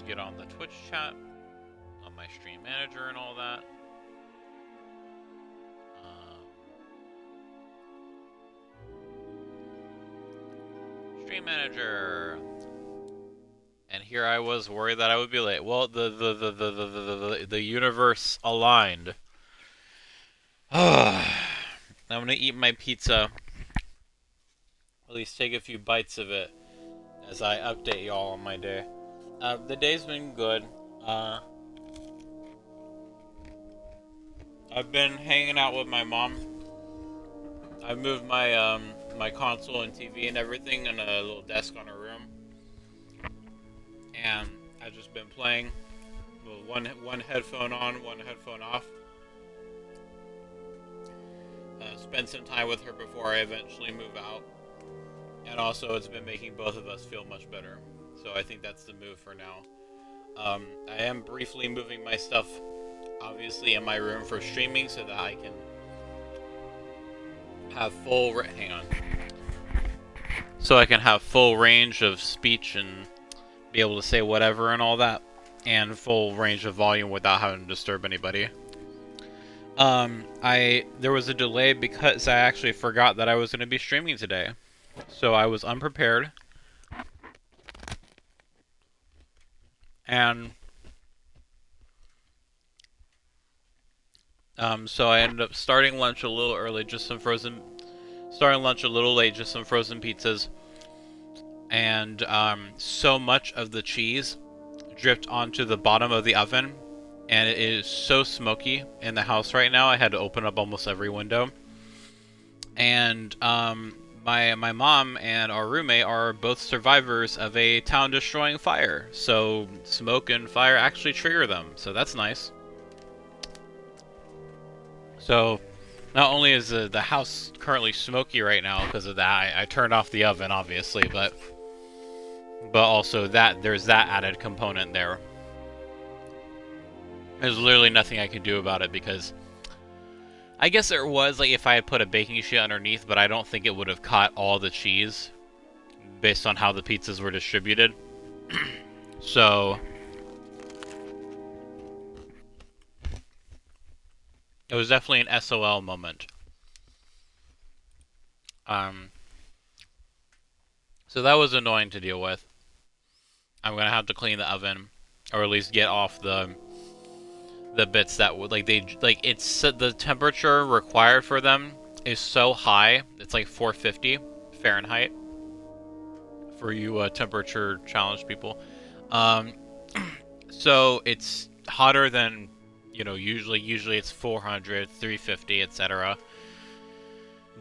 get on the Twitch chat, on my stream manager and all that. Stream manager. And here I was worried that I would be late. Well, the universe aligned. I'm gonna eat my pizza. At least take a few bites of it as I update y'all on my day. The day's been good. I've been hanging out with my mom. I moved my my console and TV and everything in a little desk on her room, and I've just been playing with one headphone on, one headphone off. Spend some time with her before I eventually move out. And also, it's been making both of us feel much better. So I think that's the move for now. I am briefly moving my stuff, obviously, in my room for streaming so that I can have hang on. So I can have full range of speech and be able to say whatever and all that. And full range of volume without having to disturb anybody. There was a delay because I actually forgot that I was going to be streaming today. So I was unprepared. And so I ended up starting lunch a little early, starting lunch a little late, just some frozen pizzas. And so much of the cheese dripped onto the bottom of the oven. And it is so smoky in the house right now. I had to open up almost every window. And my mom and our roommate are both survivors of a town-destroying fire. So smoke and fire actually trigger them. So that's nice. So not only is the house currently smoky right now because of that, I turned off the oven, obviously, but also that there's that added component there. There's literally nothing I could do about it because I guess there was, like, if I had put a baking sheet underneath, but I don't think it would have caught all the cheese based on how the pizzas were distributed. So it was definitely an SOL moment. So that was annoying to deal with. I'm gonna have to clean the oven, or at least get off the bits that would it's the temperature required for them is so high. It's like 450 Fahrenheit for you temperature challenged people. So it's hotter than, you know, usually it's 400, 350, etc.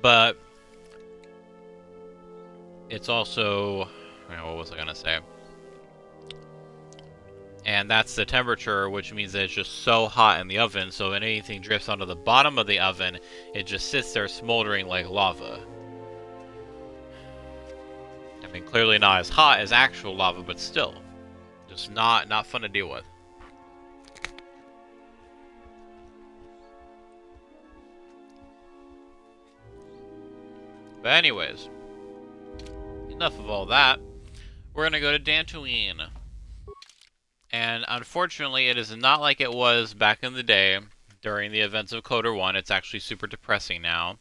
But it's also, what was I gonna say? And that's the temperature, which means that it's just so hot in the oven, so when anything drifts onto the bottom of the oven, it just sits there smoldering like lava. I mean, clearly not as hot as actual lava, but still. Just not fun to deal with. But anyways, enough of all that. We're gonna go to Dantooine. And unfortunately, it is not like it was back in the day during the events of KoTOR 1. It's actually super depressing now.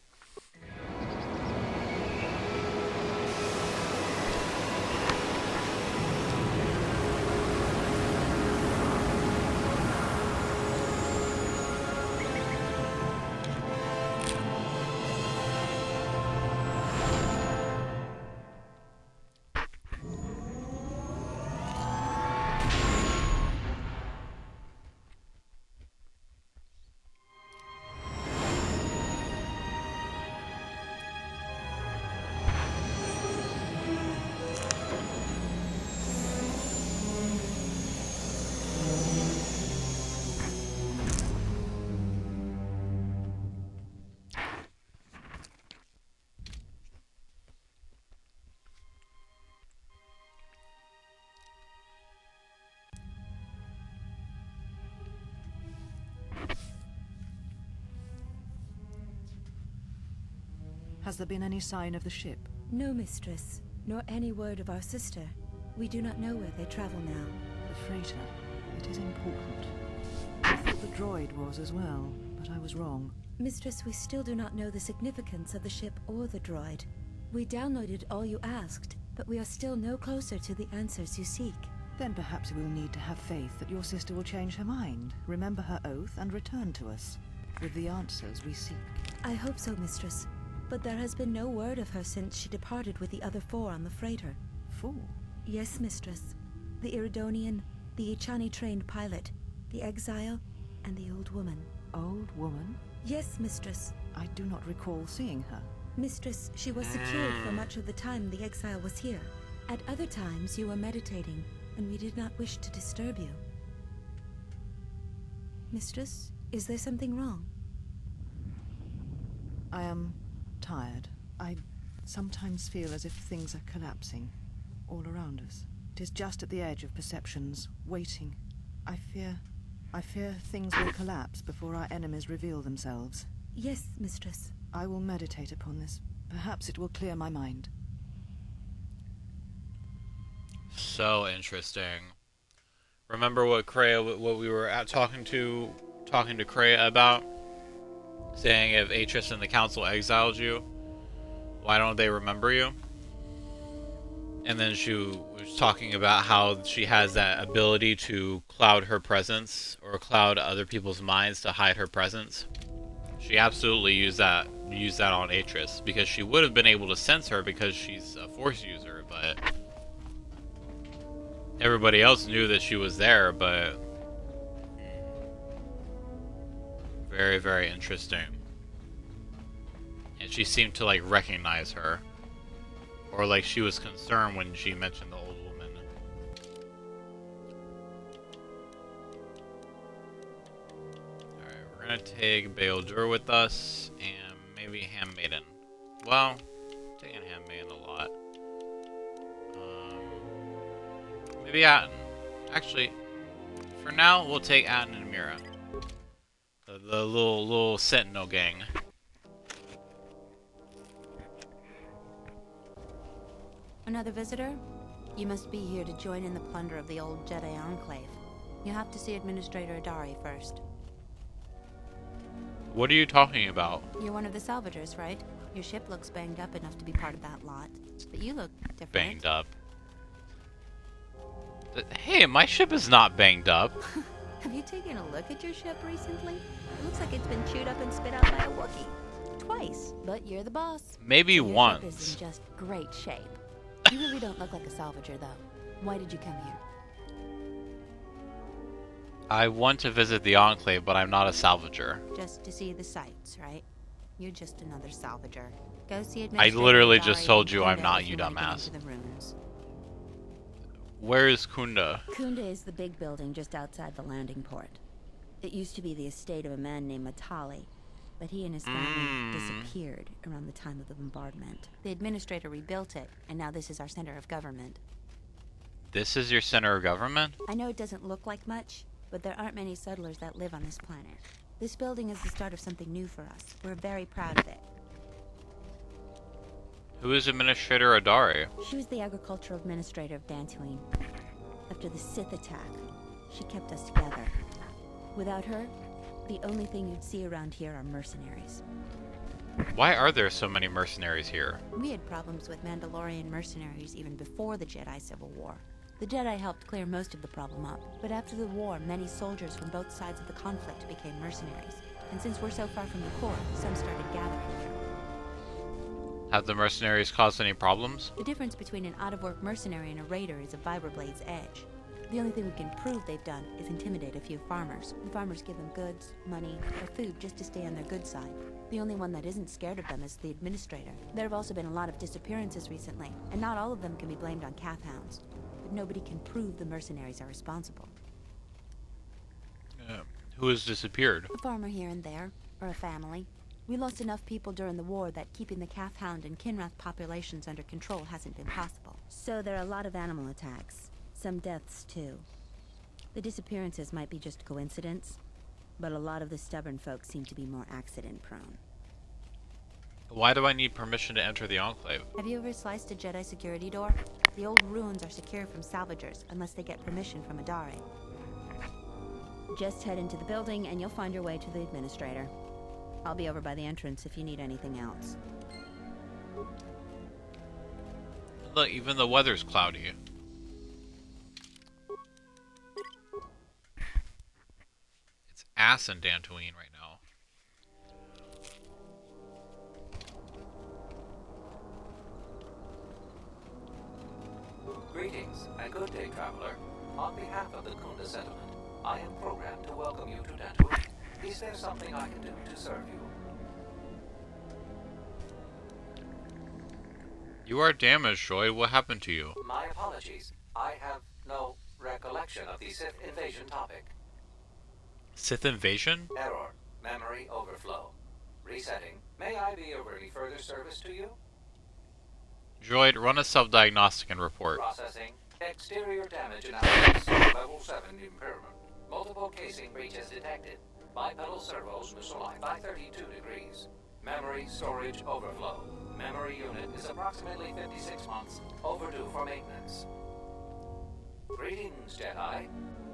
Has there been any sign of the ship? No, mistress, nor any word of our sister. We do not know where they travel now. The freighter. It is important. I thought the droid was as well, but I was wrong. Mistress, we still do not know the significance of the ship or the droid. We downloaded all you asked, but we are still no closer to the answers you seek. Then perhaps we'll need to have faith that your sister will change her mind, remember her oath, and return to us with the answers we seek. I hope so, Mistress. But there has been no word of her since she departed with the other 4 on the freighter. 4? Yes, Mistress. The Iridonian, the Ichani-trained pilot, the exile, and the old woman. Old woman? Yes, Mistress. I do not recall seeing her. Mistress, she was secured for much of the time the exile was here. At other times, you were meditating, and we did not wish to disturb you. Mistress, is there something wrong? I am tired. I sometimes feel as if things are collapsing all around us. It is just at the edge of perceptions, waiting. I fear things will collapse before our enemies reveal themselves. Yes, Mistress. I will meditate upon this. Perhaps it will clear my mind. So interesting. Remember what we were talking to Kreia about? Saying if Atris and the Council exiled you, why don't they remember you? And then she was talking about how she has that ability to cloud her presence, or cloud other people's minds to hide her presence. She absolutely used that on Atris, because she would have been able to sense her because she's a Force user, but everybody else knew that she was there, but very, very interesting. And she seemed to like recognize her, or like she was concerned when she mentioned the old woman. Alright, we're gonna take Beodur with us, and maybe Handmaiden. Well, taking Handmaiden a lot. Maybe Atten. Actually, for now, we'll take Atten and Mira. The little Sentinel gang. Another visitor? You must be here to join in the plunder of the old Jedi Enclave. You have to see Administrator Adari first. What are you talking about? You're one of the salvagers, right? Your ship looks banged up enough to be part of that lot. But you look different. Banged up. Hey, my ship is not banged up. Have you taken a look at your ship recently? It looks like it's been chewed up and spit out by a Wookiee. Twice. But you're the boss. Maybe Your once. ship is in just great shape. You really don't look like a salvager, though. Why did you come here? I want to visit the Enclave, but I'm not a salvager. Just to see the sights, right? You're just another salvager. Go see I Administrator literally Adari just told and you I'm Kunda not, if you wanna get dumbass. into the ruins. Where is Kunda? Kunda is the big building just outside the landing port. It used to be the estate of a man named Matali, but he and his family disappeared around the time of the bombardment. The administrator rebuilt it, and now this is our center of government. This is your center of government? I know it doesn't look like much, but there aren't many settlers that live on this planet. This building is the start of something new for us. We're very proud of it. Who is Administrator Adari? She was the agricultural administrator of Dantooine. After the Sith attack, she kept us together. Without her, the only thing you'd see around here are mercenaries. Why are there so many mercenaries here? We had problems with Mandalorian mercenaries even before the Jedi Civil War. The Jedi helped clear most of the problem up, but after the war, many soldiers from both sides of the conflict became mercenaries. And since we're so far from the core, some started gathering here. Have the mercenaries caused any problems? The difference between an out-of-work mercenary and a raider is a vibrblade's edge. The only thing we can prove they've done is intimidate a few farmers. The farmers give them goods, money, or food just to stay on their good side. The only one that isn't scared of them is the administrator. There have also been a lot of disappearances recently, and not all of them can be blamed on calf hounds. But nobody can prove the mercenaries are responsible. Who has disappeared? A farmer here and there, or a family. We lost enough people during the war that keeping the calf hound and Kinrath populations under control hasn't been possible. So there are a lot of animal attacks. Some deaths, too. The disappearances might be just coincidence, but a lot of the stubborn folks seem to be more accident-prone. Why do I need permission to enter the Enclave? Have you ever sliced a Jedi security door? The old ruins are secure from salvagers unless they get permission from Adare. Just head into the building and you'll find your way to the administrator. I'll be over by the entrance if you need anything else. Look, even the weather's cloudy. It's ass in Dantooine right now. Greetings and good day, traveler. On behalf of the Kunda settlement, I am programmed to welcome you to Dantooine. Is there something I can do to serve you? You are damaged, Joy. What happened to you? My apologies. I have no recollection of the Sith invasion topic. Sith invasion? Error. Memory overflow. Resetting. May I be of any further service to you? Droid, run a self-diagnostic and report. Processing. Exterior damage analysis. Level 7 impairment. Multiple casing breaches detected. Bipedal servos misaligned by 32 degrees. Memory storage overflow. Memory unit is approximately 56 months overdue for maintenance. Greetings, Jedi.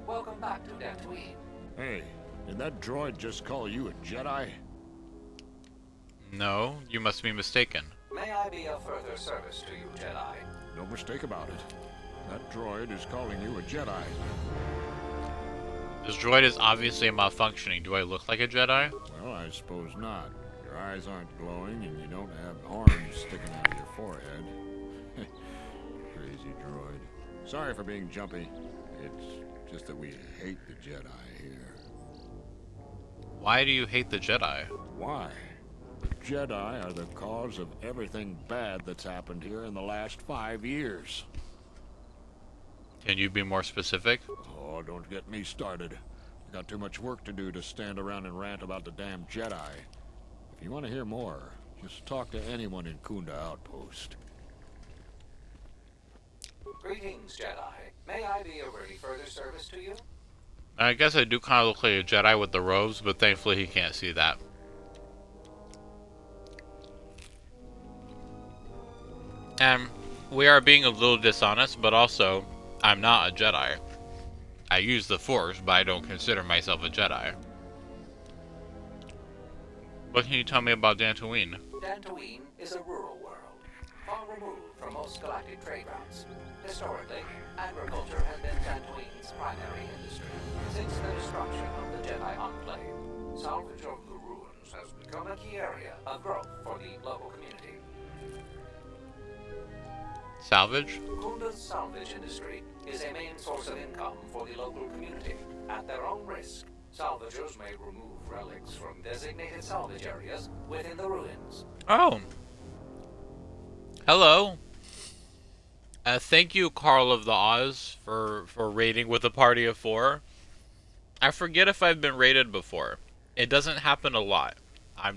Welcome back to Dantooine. Hey, did that droid just call you a Jedi? No, you must be mistaken. May I be of further service to you, Jedi? No mistake about it. That droid is calling you a Jedi. This droid is obviously malfunctioning. Do I look like a Jedi? Well, I suppose not. Your eyes aren't glowing and you don't have horns sticking out of your forehead. Crazy droid. Sorry for being jumpy. It's just that we hate the Jedi here. Why do you hate the Jedi? Why? The Jedi are the cause of everything bad that's happened here in the last 5 years. Can you be more specific? Oh, don't get me started. I got too much work to do to stand around and rant about the damn Jedi. If you want to hear more, just talk to anyone in Kunda Outpost. Greetings, Jedi. May I be of any further service to you? I guess I do kind of look like a Jedi with the robes, but thankfully he can't see that. And we are being a little dishonest, but also, I'm not a Jedi. I use the Force, but I don't consider myself a Jedi. What can you tell me about Dantooine? Dantooine is a rural world, far removed from most galactic trade routes. Historically, agriculture has been Dantooine's primary industry. Since the destruction of the Jedi Enclave, salvage of the ruins has become a key area of growth for the local community. Salvage? Kunda's salvage industry is a main source of income for the local community. At their own risk, salvagers may remove relics from designated salvage areas within the ruins. Oh. Hello. Thank you, Carl of the Oz, for raiding with a party of 4. I forget if I've been raided before. It doesn't happen a lot. I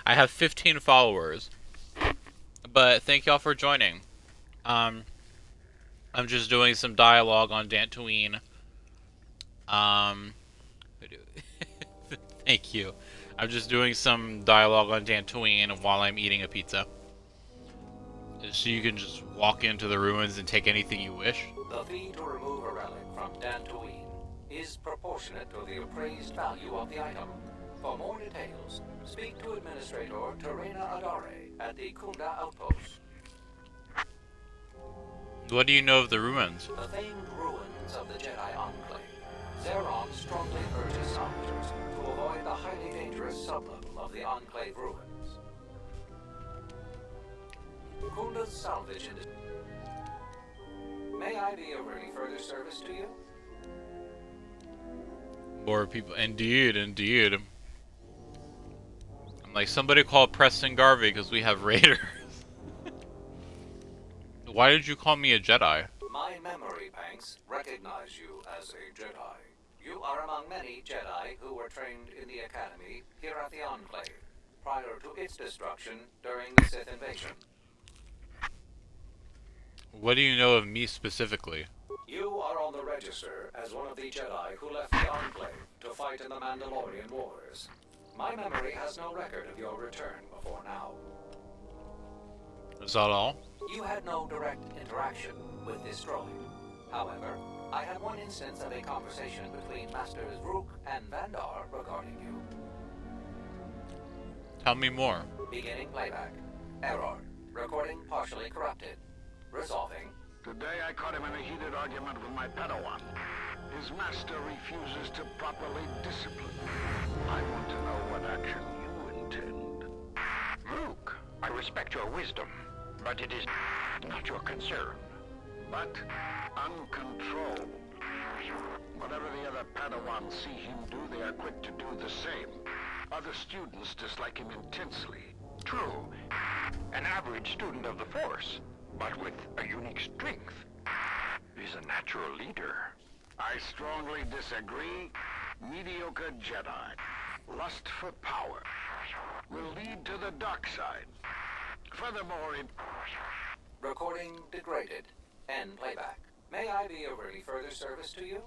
have 15 followers. But thank y'all for joining. I'm just doing some dialogue on Dantooine. Thank you. I'm just doing some dialogue on Dantooine while I'm eating a pizza. So you can just walk into the ruins and take anything you wish. The fee to remove a relic from Dantooine is proportionate to the appraised value of the item. For more details, speak to Administrator Terena Adare at the Kunda Outpost. What do you know of the ruins? The famed ruins of the Jedi Enclave. Zeron strongly urges salvagers to avoid the highly dangerous sublevel of the Enclave ruins. Kunda's salvage industry. May I be of any further service to you? More people. Indeed, indeed. I'm like, somebody call Preston Garvey because we have raiders. Why did you call me a Jedi? My memory banks recognize you as a Jedi. You are among many Jedi who were trained in the Academy here at the Enclave, prior to its destruction during the Sith invasion. What do you know of me specifically? You are on the register as one of the Jedi who left the Enclave to fight in the Mandalorian Wars. My memory has no record of your return before now. Is that all? You had no direct interaction with this droid. However, I had one instance of a conversation between Masters Rook and Vandar regarding you. Tell me more. Beginning playback. Error. Recording partially corrupted. Resolving. Today I caught him in a heated argument with my Padawan. His master refuses to properly discipline. I want to know what action you intend. Luke, I respect your wisdom, but it is not your concern. But uncontrolled. Whatever the other Padawans see him do, they are quick to do the same. Other students dislike him intensely. True, an average student of the Force, but with a unique strength, is a natural leader. I strongly disagree. Mediocre Jedi, lust for power, will lead to the dark side. Furthermore, it... Recording degraded. End playback. May I be of any further service to you?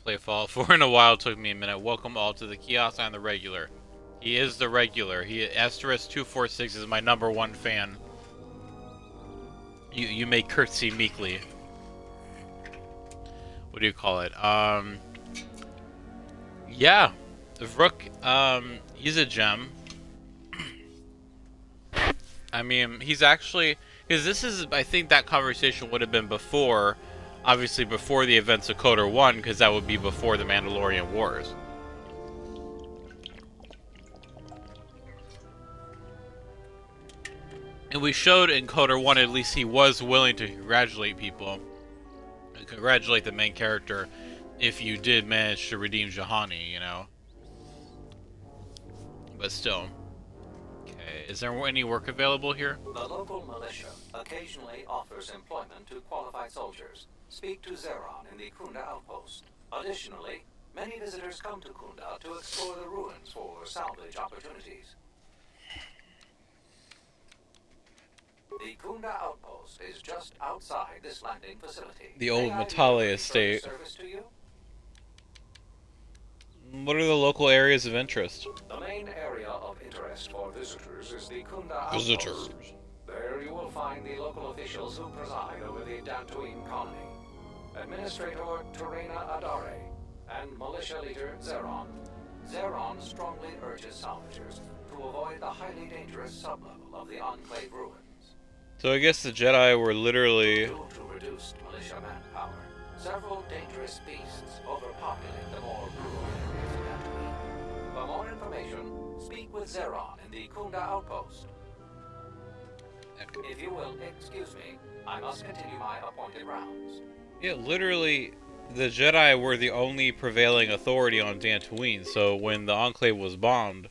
Play Fallout 4 in a while took me a minute. Welcome all to the kiosk and the regular. He is the regular. Asterisk 246 is my #1 fan. You may curtsy meekly. What do you call it? Yeah. Rook, he's a gem. I mean, he's actually... Because this is... I think that conversation would have been before... Obviously before the events of KoTOR 1, because that would be before the Mandalorian Wars. And we showed in KoTOR 1 at least he was willing to congratulate people. Congratulate the main character if you did manage to redeem Juhani, you know. But still. Okay, is there any work available here? The local militia occasionally offers employment to qualified soldiers. Speak to Zeron in the Kunda outpost. Additionally, many visitors come to Kunda to explore the ruins for salvage opportunities. The Kunda outpost is just outside this landing facility. The old May I Matale be of any estate. further service to you? What are the local areas of interest? The main area of interest for visitors is the Kunda outpost. Visitors. There you will find the local officials who preside over the Dantooine colony. Administrator Terena Adare and militia leader Zeron. Zeron strongly urges salvagers to avoid the highly dangerous sublevel of the Enclave ruins. So I guess the Jedi were literally... Due to reduced militia manpower, several dangerous beasts overpopulate the more rural areas of Dantooine. For more information, speak with Zeron in the Kunda outpost. If you will excuse me, I must continue my appointed rounds. Yeah, literally, the Jedi were the only prevailing authority on Dantooine, so when the Enclave was bombed,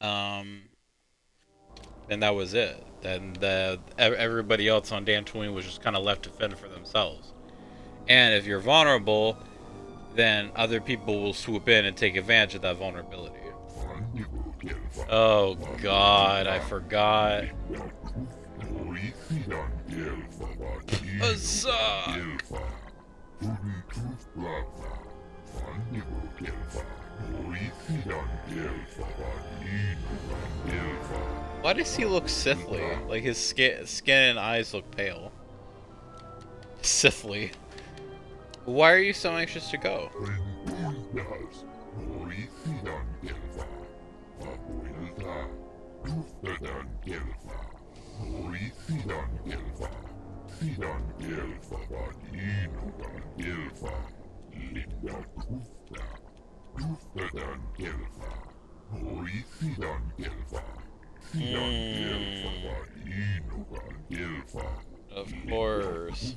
then that was it. Then everybody else on Dantooine was just kind of left to fend for themselves. And if you're vulnerable, then other people will swoop in and take advantage of that vulnerability. Oh god, I forgot. Huzzah! Why does he look Sithly? Like his skin and eyes look pale. Sithly. Why are you so anxious to go? Of course.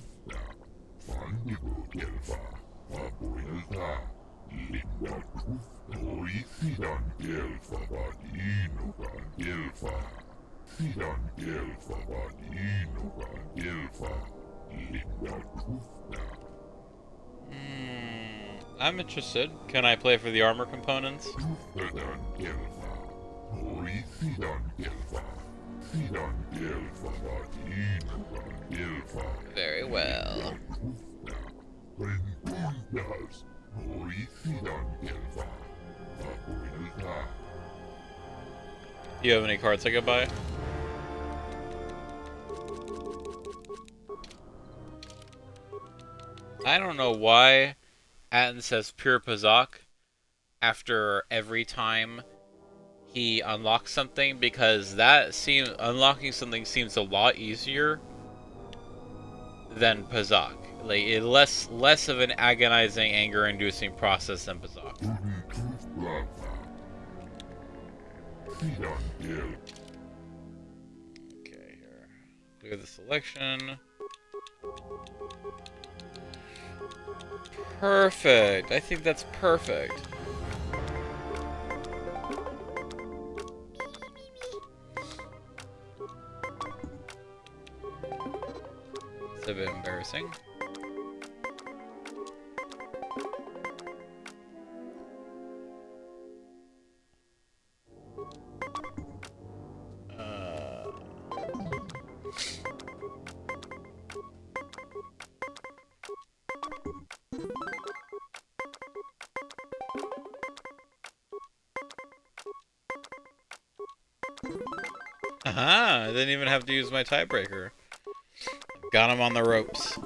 I'm interested. Can I play for the armor components? Very well. Do you have any cards I could buy? I don't know why Atten says pure Pazak after every time he unlocks something, because unlocking something seems a lot easier than Pazak. Like less of an agonizing, anger-inducing process than Pazak. Okay, here. Clear the selection. Perfect. I think that's perfect. It's a bit embarrassing. Aha! I didn't even have to use my tiebreaker. Got him on the ropes.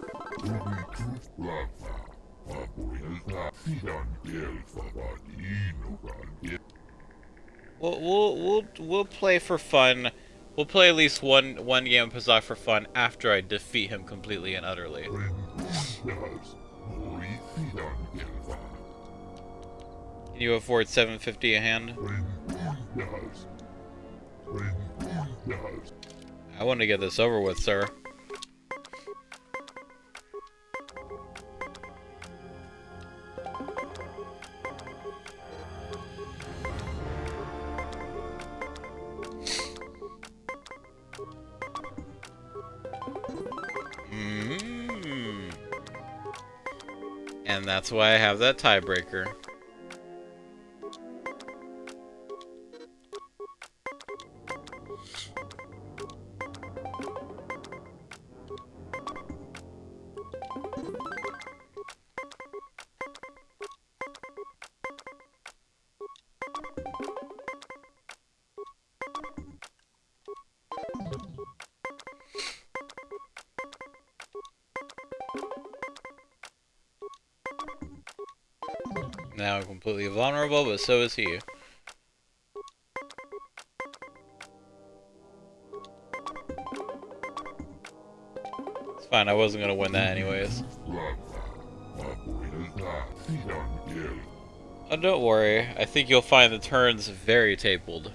We'll play for fun. We'll play at least one game of Pazak for fun after I defeat him completely and utterly. Can you afford $7.50 a hand? I want to get this over with, sir. And that's why I have that tiebreaker. Now I'm completely vulnerable, but so is he. It's fine, I wasn't gonna win that anyways. Oh, don't worry. I think you'll find the turns very tabled.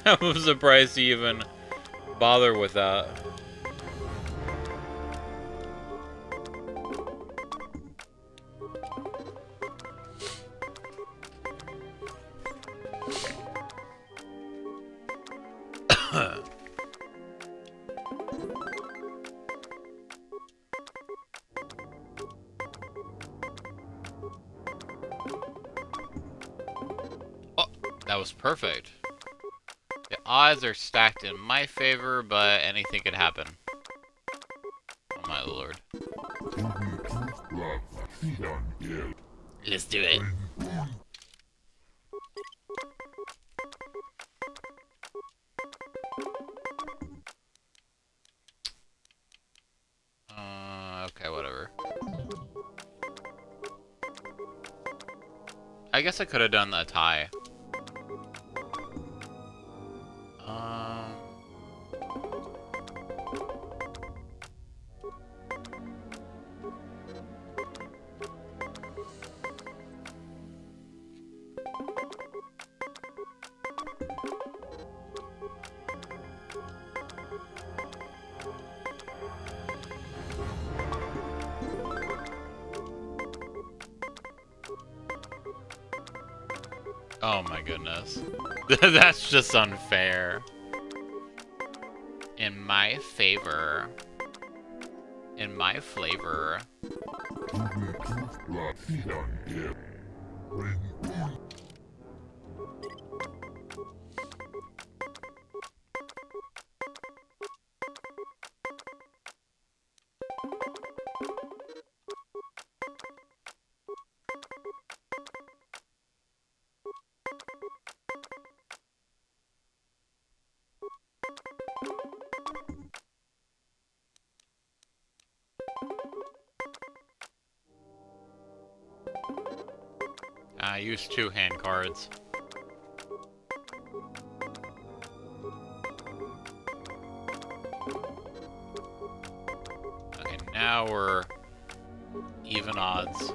I'm surprised you even bother with that. Oh, that was perfect. The odds are stacked in my favor, but anything could happen. Oh my lord. Let's do it. Okay, whatever. I guess I could have done the tie. Oh my goodness. That's just unfair. In my favor. In my flavor. I used 2 hand cards. Okay, now we're even odds.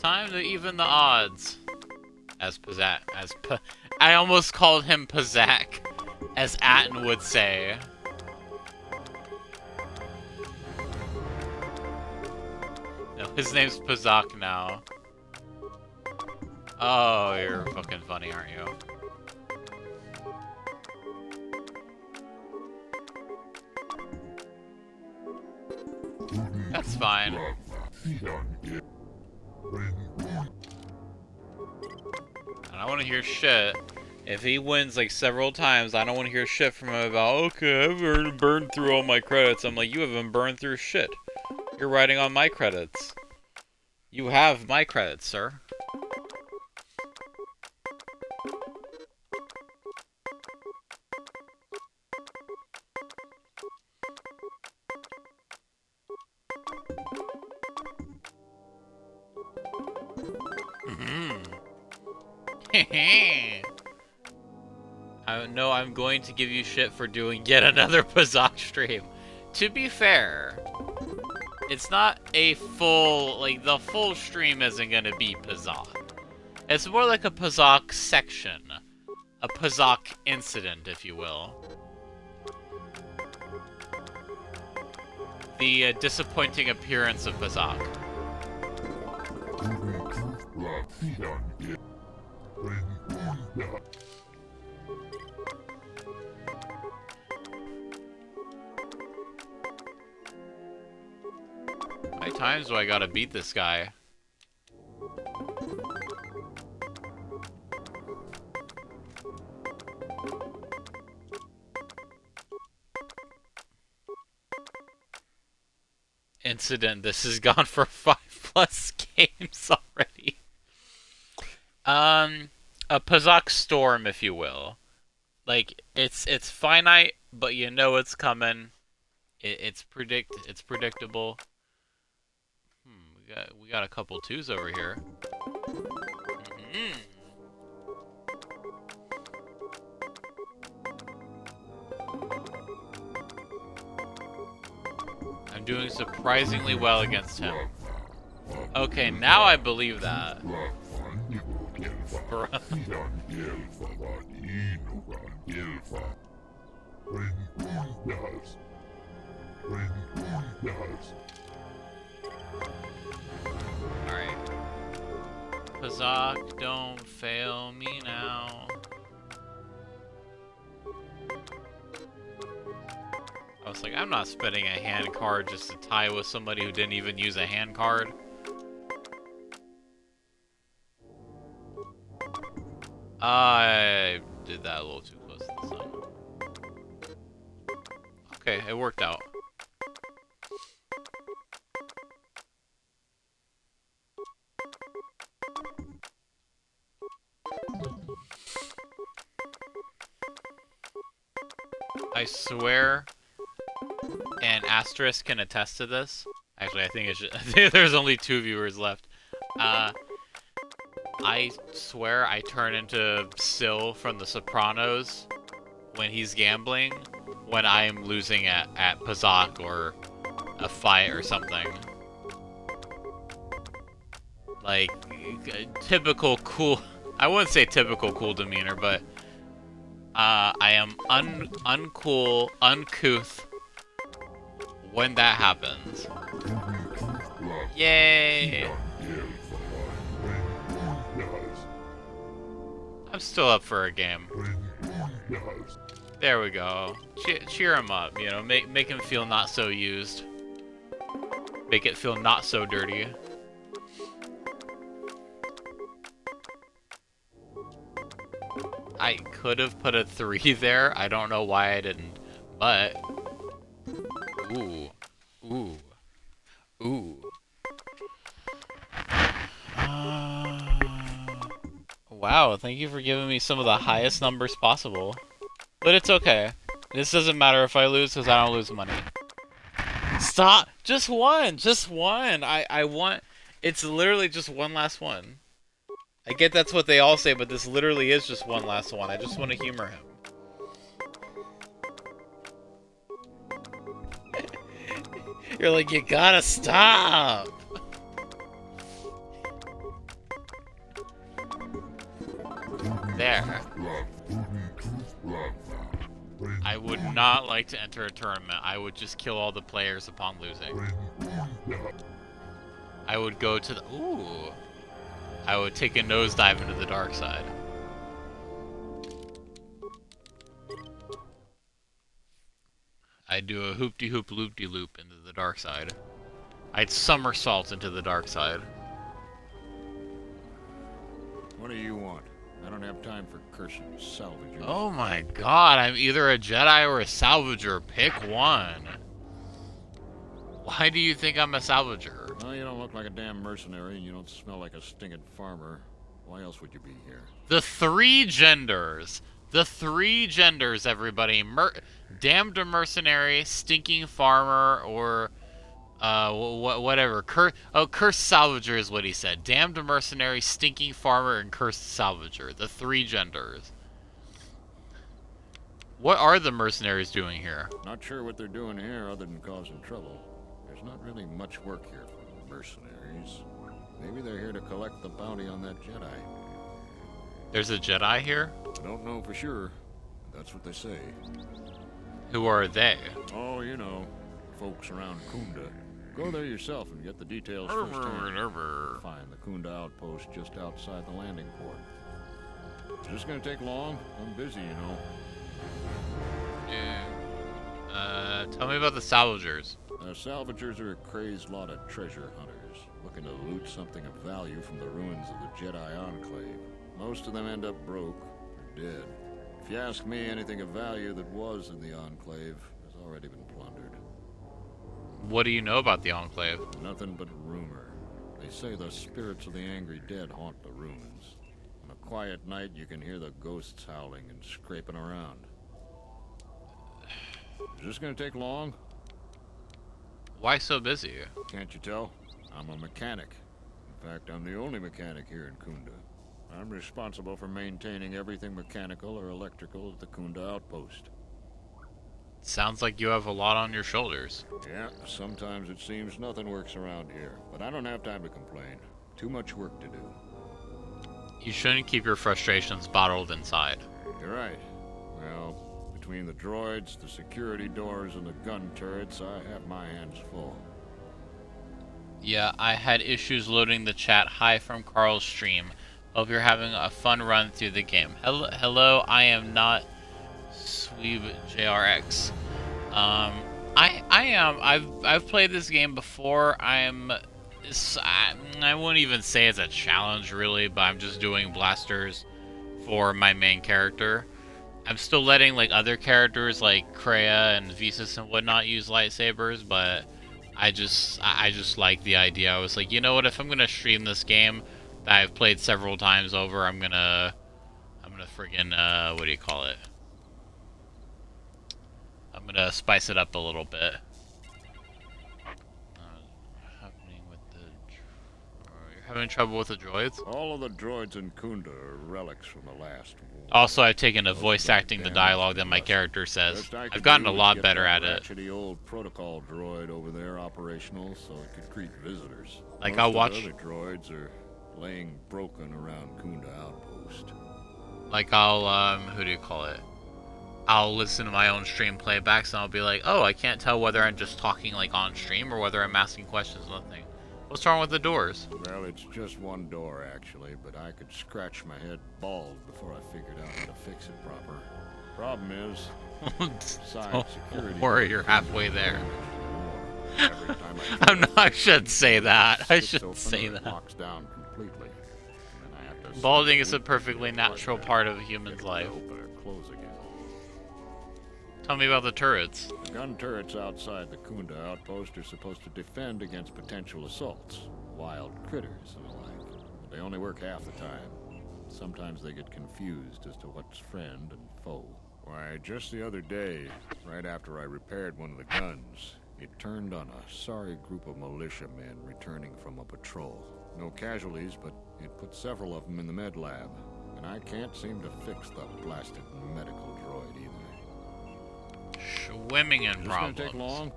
Time to even the odds. As Pazak, I almost called him Pazak, as Atten would say. No, his name's Pazak now. Oh, you're fucking funny, aren't you? That's fine. I don't want to hear shit. If he wins like several times, I don't want to hear shit from him about, okay, I've burned through all my credits. I'm like, you haven't burned through shit. You're writing on my credits. You have my credits, sir. I know I'm going to give you shit for doing yet another Pazak stream. To be fair, it's not a full, like, the full stream isn't gonna be Pazak. It's more like a Pazak section. A Pazak incident, if you will. The disappointing appearance of Pazak. How many times do I gotta beat this guy? Incident, this has gone for 5+ games already. A Pazak storm, if you will. Like, it's finite, but you know it's coming. It's predictable. We got a couple 2s over here. I'm doing surprisingly well against him. Okay, now I believe that. Alright. Pazak, don't fail me now. I was like, I'm not spending a hand card just to tie with somebody who didn't even use a hand card. I did that a little too close to the sun. Okay, it worked out. I swear, and Asterisk can attest to this. Actually, I think there's only 2 viewers left. I swear I turn into Syl from The Sopranos when he's gambling, when I'm losing at Pazak or a fight or something. Like, typical cool... I wouldn't say typical cool demeanor, but... I am uncool, uncouth when that happens. Yay! I'm still up for a game. There we go. Cheer him up, you know, make him feel not so used. Make it feel not so dirty. I could have put a 3 there. I don't know why I didn't, but... Ooh. Ooh. Ooh. Wow, thank you for giving me some of the highest numbers possible. But it's okay. This doesn't matter if I lose, because I don't lose money. Stop! Just one! Just one! I want... It's literally just one last one. I get that's what they all say, but this literally is just one last one. I just want to humor him. You're like, you gotta stop! There. I would not like to enter a tournament. I would just kill all the players upon losing. I would go to the... Ooh. I would take a nosedive into the dark side. I'd do a hoop-de-hoop loop-de-loop into the dark side. I'd somersault into the dark side. What do you want? I don't have time for cursing salvagers. Oh my god, I'm either a Jedi or a salvager. Pick one. Why do you think I'm a salvager? Well, you don't look like a damn mercenary, and you don't smell like a stinking farmer. Why else would you be here? The three genders. The three genders, everybody. Damned mercenary, stinking farmer, or... whatever. Cursed salvager is what he said. Damned mercenary, stinking farmer, and cursed salvager. The three genders. What are the mercenaries doing here? Not sure what they're doing here other than causing trouble. There's not really much work here for mercenaries. Maybe they're here to collect the bounty on that Jedi. There's a Jedi here? Don't know for sure. That's what they say. Who are they? Oh, you know, folks around Kunda. Go there yourself and get the details firsthand. Find the Kunda outpost just outside the landing port. Is this gonna take long? I'm busy, you know. Yeah. Tell me about the salvagers. Salvagers are a crazed lot of treasure hunters, looking to loot something of value from the ruins of the Jedi Enclave. Most of them end up broke or dead. If you ask me, anything of value that was in the Enclave has already been plundered. What do you know about the Enclave? Nothing but rumor. They say the spirits of the angry dead haunt the ruins. On a quiet night, you can hear the ghosts howling and scraping around. Is this gonna take long? Why so busy? Can't you tell? I'm a mechanic. In fact, I'm the only mechanic here in Kunda. I'm responsible for maintaining everything mechanical or electrical at the Kunda outpost. Sounds like you have a lot on your shoulders. Yeah, sometimes it seems nothing works around here, but I don't have time to complain. Too much work to do. You shouldn't keep your frustrations bottled inside. You're right. Well, between the droids, the security doors, and the gun turrets, I have my hands full. Yeah, I had issues loading the chat. Hi from Carl's stream. Hope you're having a fun run through the game. Hello, I am not Sweeb JRX. I am. I've played this game before. I wouldn't even say it's a challenge really, but I'm just doing blasters for my main character. I'm still letting like other characters like Kreia and Visas and whatnot use lightsabers, but I just like the idea. I was like, you know what? If I'm gonna stream this game that I've played several times over, I'm gonna friggin' what do you call it? I'm gonna spice it up a little bit. Happening with you're having trouble with the droids? All of the droids in Kunda are relics from the last war. Also, I've taken to voice acting the dialogue that my character says. I've gotten a lot better at it. Actually, old protocol droid over there operational, so it could greet visitors. Like Most I'll of the watch. other droids are laying broken around Kunda outpost. Like I'll who do you call it? I'll listen to my own stream playbacks and I'll be like, oh, I can't tell whether I'm just talking like on stream or whether I'm asking questions. Nothing. What's wrong with the doors? Well, it's just one door actually, but I could scratch my head bald before I figured out how to fix it proper. Problem is, Don't worry, you're halfway there. Every time I I shouldn't say that. I shouldn't say that. Locks down completely. And then I have to Balding is a perfectly natural part of a human's life. Open or close again. Tell me about the turrets. The gun turrets outside the Kunda outpost are supposed to defend against potential assaults, wild critters and the like. But they only work half the time. Sometimes they get confused as to what's friend and foe. Why, just the other day, right after I repaired one of the guns, it turned on a sorry group of militiamen returning from a patrol. No casualties, but it put several of them in the med lab. And I can't seem to fix the blasted medical droid either. Swimming in Is this problems. gonna take long?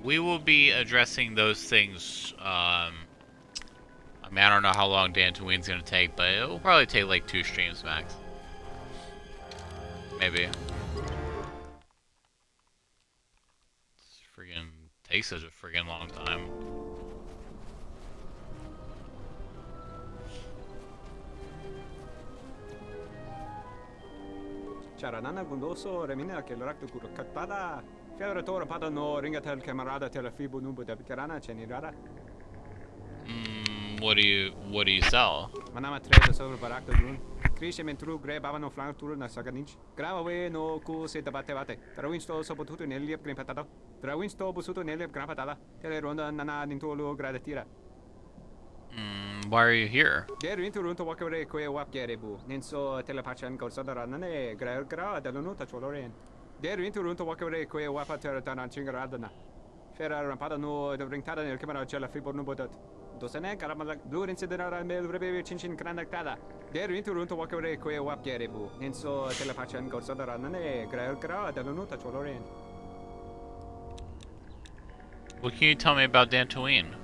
We will be addressing those things. I mean, I don't know how long Dantooine's gonna take, but it'll probably take like 2 streams max. Maybe. It's freaking takes such a freaking long time. Charanana gundoso remina ke loraktu kuro katpada. Fiadra tora pada no ringatel camarada telefibu numbu de karana chenirara. What do you sell? Manama trade sobre barakto dun. Krishe mentru gre bavano flank turu na saganich. Grava we no ku se tabate bate. Trawinsto sopotutu neliep grimpatado. Trawinsto busutu neliep grimpatada. Tele ronda nana nintolo gradatira. Why are you here? Der interunto wakere kwe wap gerebu. Nenso telepachan korsodara nane gra delunuta choloren. Der interunto wakere kwe wapa teratanan chingaradana. Ferra rampada no de ringtada nel camera cella fibor no botat. Dosene karamala blur incidera mel rebe chinchin granactada. Der interunto wakere kwe wap gerebu. Nenso telepachan korsodara nane gra delunuta choloren. What can you tell me about Dantooine?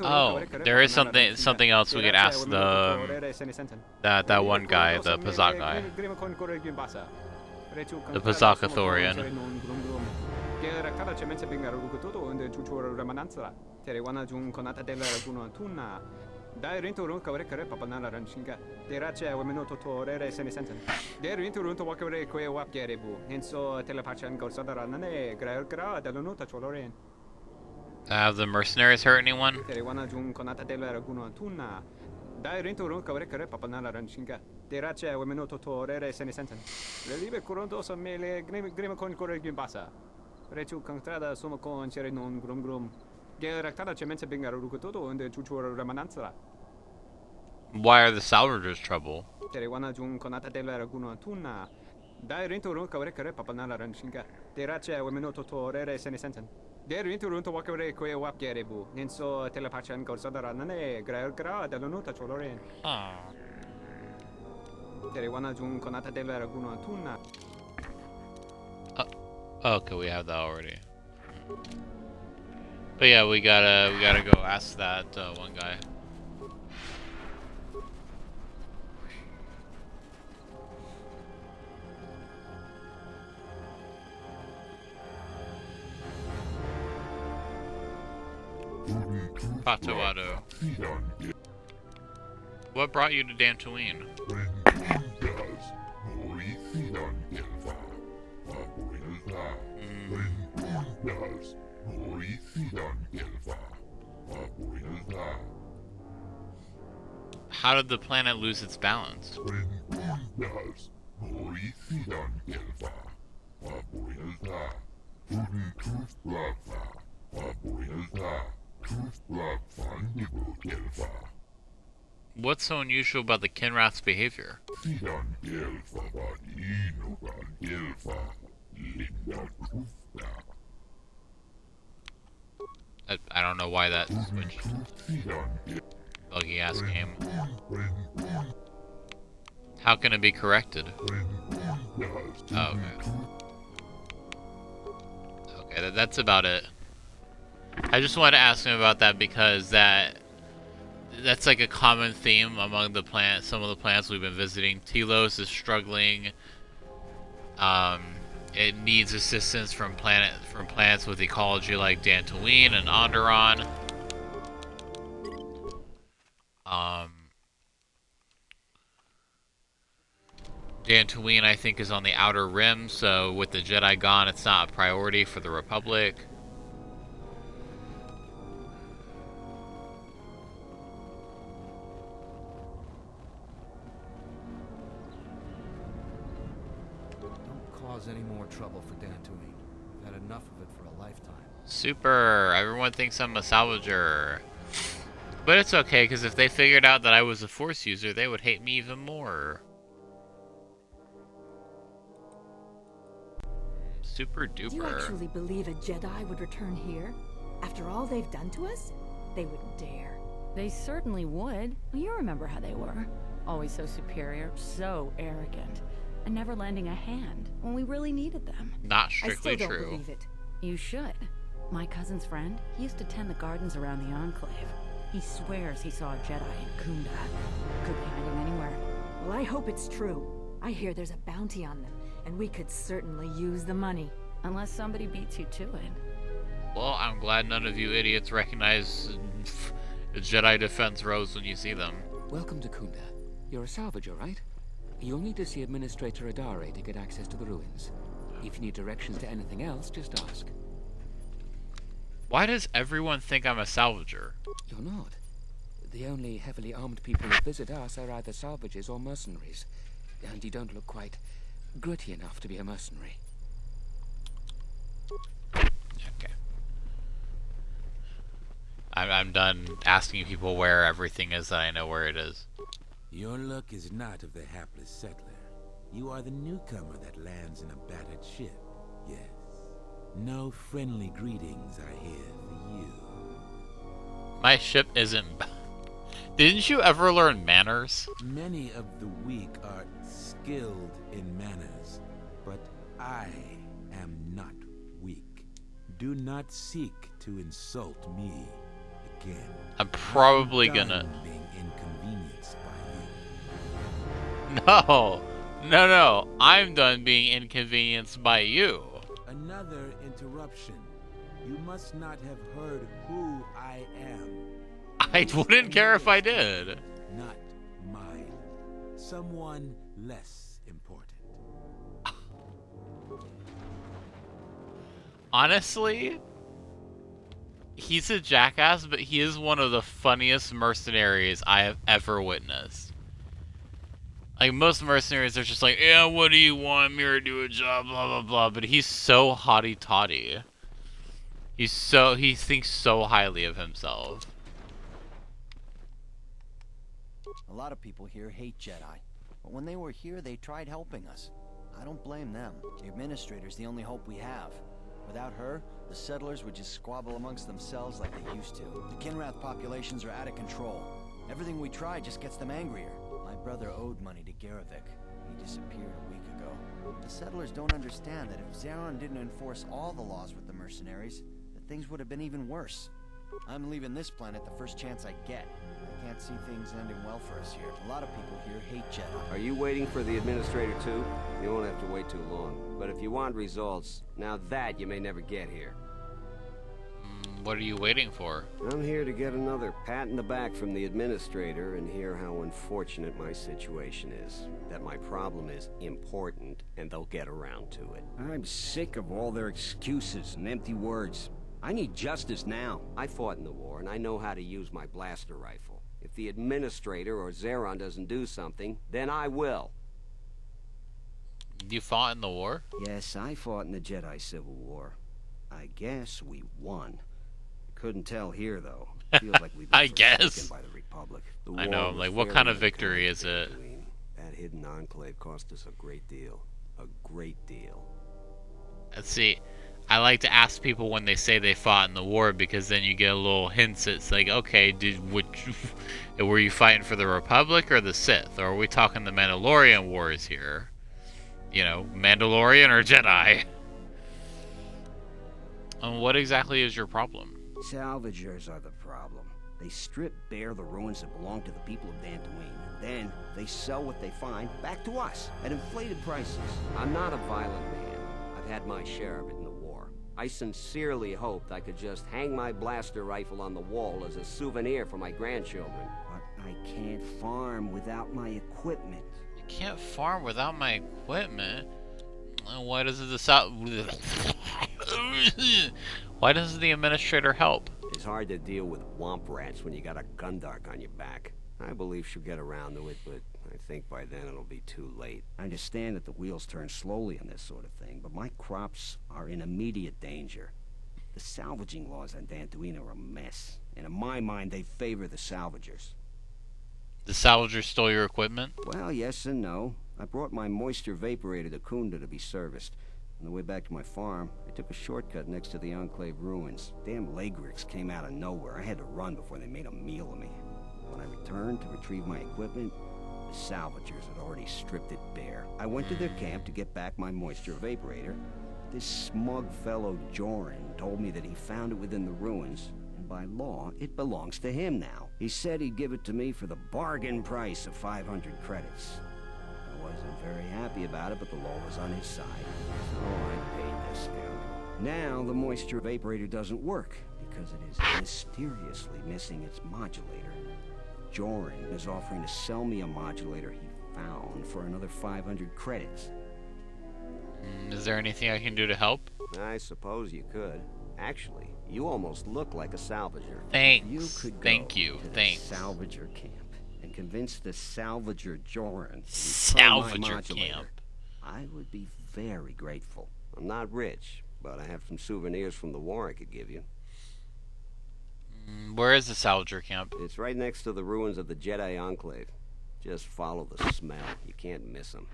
Oh, there is something else we could ask that one guy, the Pazak guy. The Pazakathorian. Dai rinturun kawre kare papanala ranshinga. Derache wemeno totorere senisenten. Der rinturun to wakare kwe wap gerebu. Henso telepachan gorsadara nane gra delunuta choloren. Have the mercenaries hurt anyone? Terewana jun konata dela raguno tuna. Dai rinturun kawre kare papanala ranshinga. Derache wemeno totorere senisenten. Relibe kurondo so mele grima con kore gimbasa. Rechu kantrada suma con chere non grum. Why are the salvagers trouble? Okay, we have that already. But yeah, we gotta go ask that one guy. Patawado. What brought you to Dantooine? How did the planet lose its balance? What's so unusual about the Kinrath's behavior? I don't know why that switched. Buggy ass game. How can it be corrected? Oh, okay. Okay, that's about it. I just wanted to ask him about that because that's like a common theme among the plants. Some of the plants we've been visiting. Telos is struggling. It needs assistance from planets with ecology like Dantooine and Onderon. Dantooine, I think, is on the outer rim, so with the Jedi gone, it's not a priority for the Republic. Don't cause any more trouble for Dantooine. I've had enough of it for a lifetime. Super! Everyone thinks I'm a salvager. But it's okay, because if they figured out that I was a Force user, they would hate me even more. super duper. Do you actually believe a Jedi would return here? After all they've done to us? They wouldn't dare. They certainly would. You remember how they were. Always so superior, so arrogant, and never lending a hand when we really needed them. Not strictly I still don't true. believe it. You should. My cousin's friend, he used to tend the gardens around the Enclave. He swears he saw a Jedi in Kunda. Could be hiding anywhere. Well, I hope it's true. I hear there's a bounty on them, and we could certainly use the money. Unless somebody beats you to it. Well, I'm glad none of you idiots recognize the Jedi defense robes when you see them. Welcome to Kunda. You're a salvager, right? You'll need to see Administrator Adare to get access to the ruins. If you need directions to anything else, just ask. Why does everyone think I'm a salvager? You're not. The only heavily armed people that visit us are either salvagers or mercenaries. And you don't look quite gritty enough to be a mercenary. Okay. I'm done asking people where everything is that I know where it is. Your luck is not of the hapless settler. You are the newcomer that lands in a battered ship. Yes. No friendly greetings are here for you. My ship isn't... Didn't you ever learn manners? Many of the weak are skilled in manners, but I am not weak. Do not seek to insult me again. I'm probably gonna... being inconvenienced by you. No! No, I'm done being inconvenienced by you. Another interruption. You must not have heard who I am. I wouldn't care if I did. Not mine. Someone less important. Honestly, he's a jackass, but he is one of the funniest mercenaries I have ever witnessed. Like, most mercenaries are just like, yeah, what do you want? I'm here to do a job, blah, blah, blah. But he's so haughty-taughty. He thinks so highly of himself. A lot of people here hate Jedi. But when they were here, they tried helping us. I don't blame them. The Administrator's the only hope we have. Without her, the settlers would just squabble amongst themselves like they used to. The Kinrath populations are out of control. Everything we try just gets them angrier. My brother owed money to Garavik. He disappeared a week ago. The settlers don't understand that if Zeron didn't enforce all the laws with the mercenaries, that things would have been even worse. I'm leaving this planet the first chance I get. I can't see things ending well for us here. A lot of people here hate Jedi. Are you waiting for the Administrator too? You won't have to wait too long. But if you want results, now that you may never get here. What are you waiting for? I'm here to get another pat in the back from the Administrator and hear how unfortunate my situation is. That my problem is important and they'll get around to it. I'm sick of all their excuses and empty words. I need justice now. I fought in the war and I know how to use my blaster rifle. If the Administrator or Zeron doesn't do something, then I will. You fought in the war? Yes, I fought in the Jedi Civil War. I guess we won. Couldn't tell here, though. Feels like we've been I guess. by the Republic. I know, like, what kind of victory is it? That hidden enclave cost us a great deal. A great deal. Let's see. I like to ask people when they say they fought in the war because then you get a little hints. It's like, okay, were you fighting for the Republic or the Sith? Or are we talking the Mandalorian wars here? You know, Mandalorian or Jedi? What exactly is your problem? Salvagers are the problem. They strip bare the ruins that belong to the people of Dantooine. Then they sell what they find back to us at inflated prices. I'm not a violent man. I've had my share of it in the war. I sincerely hoped I could just hang my blaster rifle on the wall as a souvenir for my grandchildren. But I can't farm without my equipment. You can't farm without my equipment? Why doesn't Why doesn't the Administrator help? It's hard to deal with womp rats when you got a gundark on your back. I believe she'll get around to it, but I think by then it'll be too late. I understand that the wheels turn slowly on this sort of thing, but my crops are in immediate danger. The salvaging laws on Dantooine are a mess, and in my mind they favor the salvagers. The salvagers stole your equipment? Well, yes and no. I brought my moisture vaporator to Kunda to be serviced. On the way back to my farm, I took a shortcut next to the Enclave ruins. Damn Lagrix came out of nowhere. I had to run before they made a meal of me. When I returned to retrieve my equipment, the salvagers had already stripped it bare. I went to their camp to get back my moisture evaporator. This smug fellow Joran told me that he found it within the ruins, and by law, it belongs to him now. He said he'd give it to me for the bargain price of 500 credits. I wasn't very happy about it, but the law was on his side, so I paid this scoundrel. Now the moisture evaporator doesn't work, because it is mysteriously missing its modulator. Joran is offering to sell me a modulator he found for another 500 credits. Is there anything I can do to help? I suppose you could. Actually, you almost look like a salvager. Thanks. You could go Thank you. to the Thanks. salvager camp and convince the salvager Joran to Salvager return my modulator. camp. I would be very grateful. I'm not rich, but I have some souvenirs from the war I could give you. Where is the salvager camp? It's right next to the ruins of the Jedi Enclave. Just follow the smell. You can't miss them.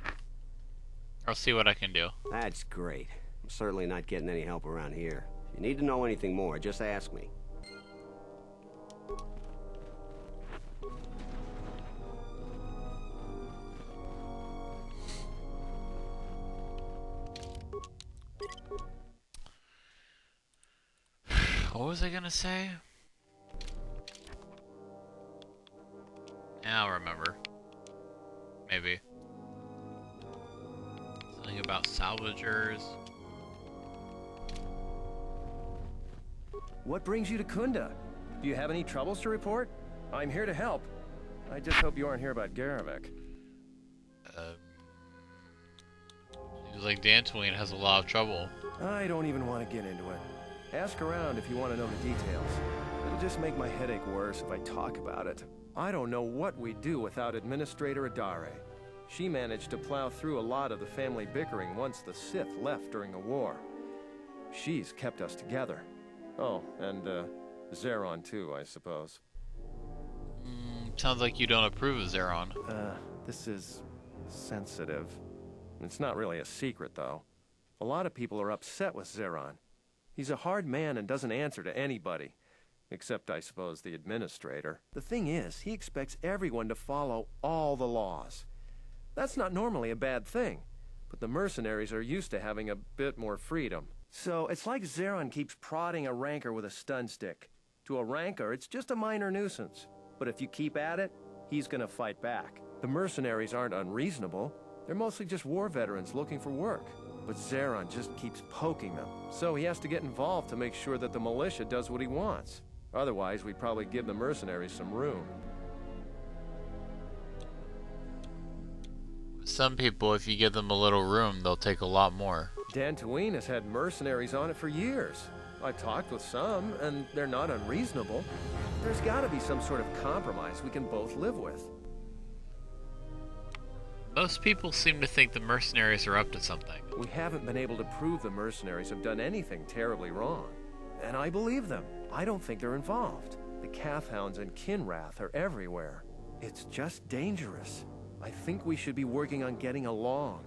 I'll see what I can do. That's great. I'm certainly not getting any help around here. If you need to know anything more, just ask me. What was I gonna say? Yeah, I'll remember. Maybe. Something about salvagers. What brings you to Kunda? Do you have any troubles to report? I'm here to help. I just hope you aren't here about Garavik. Seems like Dantooine has a lot of trouble. I don't even want to get into it. Ask around if you want to know the details. It'll just make my headache worse if I talk about it. I don't know what we'd do without Administrator Adare. She managed to plow through a lot of the family bickering once the Sith left during the war. She's kept us together. Oh, and Zeron too, I suppose. Sounds like you don't approve of Zeron. This is sensitive. It's not really a secret, though. A lot of people are upset with Zeron. He's a hard man and doesn't answer to anybody. Except, I suppose, the Administrator. The thing is, he expects everyone to follow all the laws. That's not normally a bad thing, but the mercenaries are used to having a bit more freedom. So, it's like Zeron keeps prodding a rancor with a stun stick. To a rancor, it's just a minor nuisance. But if you keep at it, he's gonna fight back. The mercenaries aren't unreasonable. They're mostly just war veterans looking for work. But Zeron just keeps poking them. So he has to get involved to make sure that the militia does what he wants. Otherwise, we'd probably give the mercenaries some room. Some people, if you give them a little room, they'll take a lot more. Dantooine has had mercenaries on it for years. I've talked with some, and they're not unreasonable. There's gotta be some sort of compromise we can both live with. Most people seem to think the mercenaries are up to something. We haven't been able to prove the mercenaries have done anything terribly wrong. And I believe them. I don't think they're involved. The Kathhounds and Kinrath are everywhere. It's just dangerous. I think we should be working on getting along.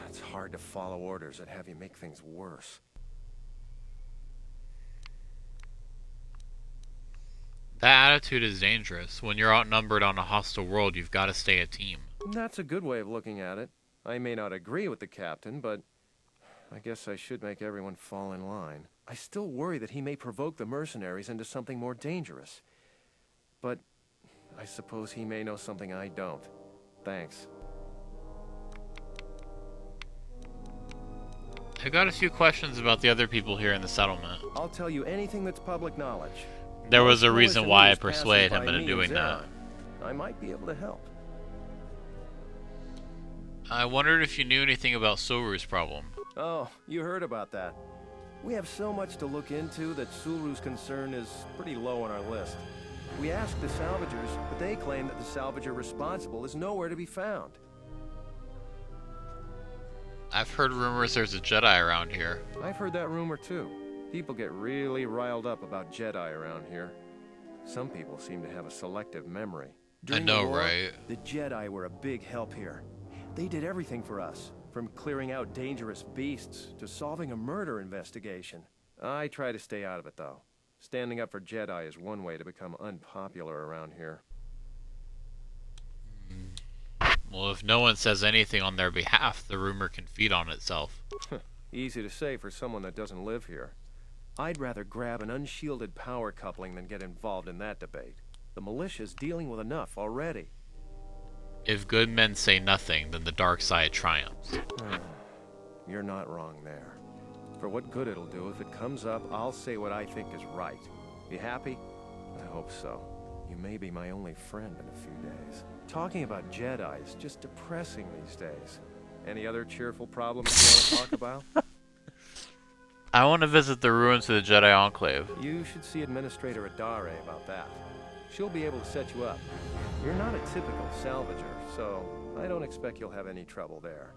It's hard to follow orders that have you make things worse. That attitude is dangerous. When you're outnumbered on a hostile world, you've got to stay a team. That's a good way of looking at it. I may not agree with the captain, but I guess I should make everyone fall in line. I still worry that he may provoke the mercenaries into something more dangerous. But I suppose he may know something I don't. Thanks. I got a few questions about the other people here in the settlement. I'll tell you anything that's public knowledge. There was a reason why I persuaded him into doing that. I might be able to help. I wondered if you knew anything about Suru's problem. Oh, you heard about that. We have so much to look into that Suru's concern is pretty low on our list. We asked the salvagers, but they claim that the salvager responsible is nowhere to be found. I've heard rumors there's a Jedi around here. I've heard that rumor too. People get really riled up about Jedi around here. Some people seem to have a selective memory. During I know, the war, right? The Jedi were a big help here. They did everything for us. From clearing out dangerous beasts to solving a murder investigation. I try to stay out of it, though. Standing up for Jedi is one way to become unpopular around here. Well, if no one says anything on their behalf, the rumor can feed on itself. Easy to say for someone that doesn't live here. I'd rather grab an unshielded power coupling than get involved in that debate. The militia's dealing with enough already. If good men say nothing, then the dark side triumphs. You're not wrong there. For what good it'll do, if it comes up, I'll say what I think is right. You happy? I hope so. You may be my only friend in a few days. Talking about Jedi is just depressing these days. Any other cheerful problems you want to talk about? I want to visit the ruins of the Jedi Enclave. You should see Administrator Adare about that. She'll be able to set you up. You're not a typical salvager, so I don't expect you'll have any trouble there.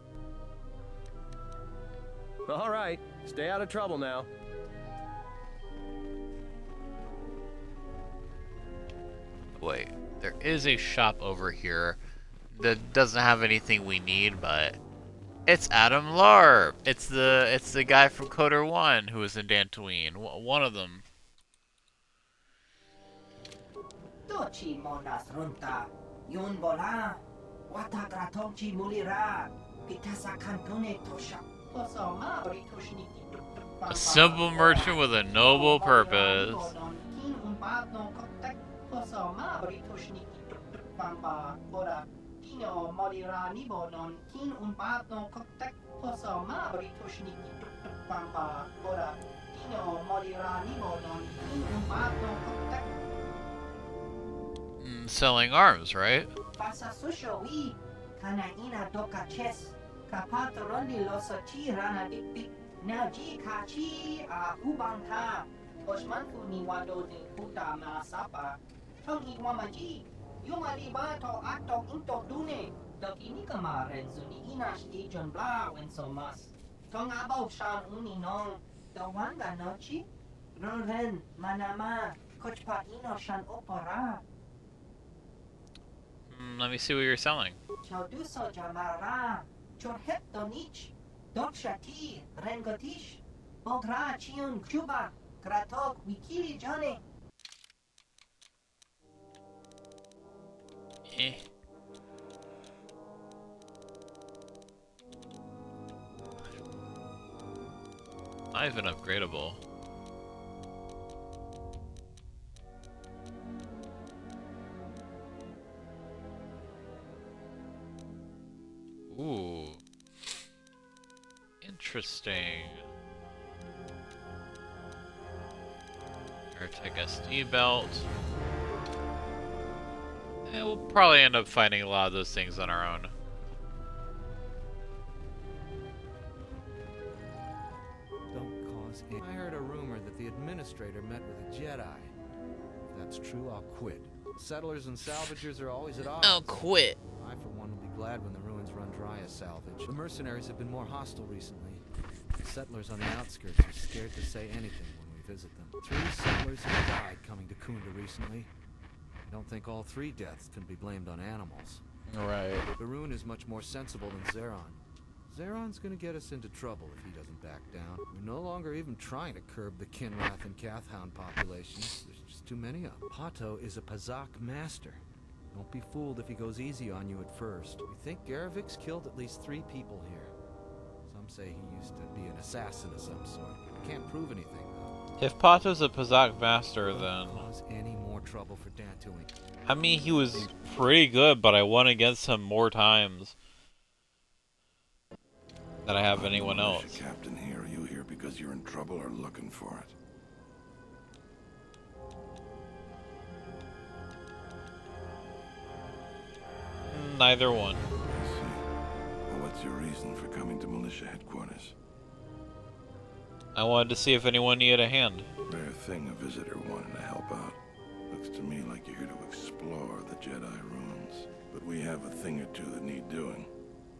All right, stay out of trouble now. Wait, there is a shop over here that doesn't have anything we need, but it's Adam Larb. It's the guy from KoTOR 1 who was in Dantooine. One of them. Tochi monas runta, yun bola, wata gratonchi mulira, pitasa cantone tosha, posoma oritoshni. A simple merchant with a noble purpose. Posoma oritoshni pampa, bora, dino morira nibonon, kin umpato koktek, posoma oritoshni pampa, bora, dino morira nibonon, kin umpato koktek. Selling arms, right? Pasa sushowi, kanaina doka ches, kapatoroni losochi rana dipik, naji kachi a ubanta, osmanfu ni wado de puta masapa, tongi wamaji, yumariba to ato into dune, dokini kamaren zuni inash ijon bla when so mas, tong abo shan uni non, the wanga nochi, roren manama, kochpa ino shan opora. Let me see what you're selling. Chauduso jamara, chorhep donich, dokshati, rengotish, bogra chiun kuba, kratok wikili jane. Not even upgradable. Ooh. Interesting. Airtech SD belt. We'll probably end up finding a lot of those things on our own. Don't cause it. I heard a rumor that the administrator met with a Jedi. If that's true, I'll quit. Settlers and salvagers are always at odds. I'll quit. I, for one, will be glad when the ruins run dry as salvage. The mercenaries have been more hostile recently. The settlers on the outskirts are scared to say anything when we visit them. 3 settlers have died coming to Kunda recently. I don't think all 3 deaths can be blamed on animals. Right. Barun is much more sensible than Zeron. Zeron's gonna get us into trouble if he doesn't back down. We're no longer even trying to curb the Kinrath and Kathhound populations. There's just too many of them. Pato is a Pazak master. Don't be fooled if he goes easy on you at first. We think Garavik's killed at least 3 people here. Some say he used to be an assassin of some sort. Can't prove anything, though. If Pato's a Pazak master, then... Cause any more trouble for Dantooine. I mean, he was pretty good, but I won against him more times than I have anyone else. Captain here, are you here because you're in trouble or looking for it? Neither one. I see. Well, what's your reason for coming to militia headquarters? I wanted to see if anyone needed a hand. Rare thing, a visitor wanting to help out. Looks to me like you're here to explore the Jedi ruins. But we have a thing or two that need doing.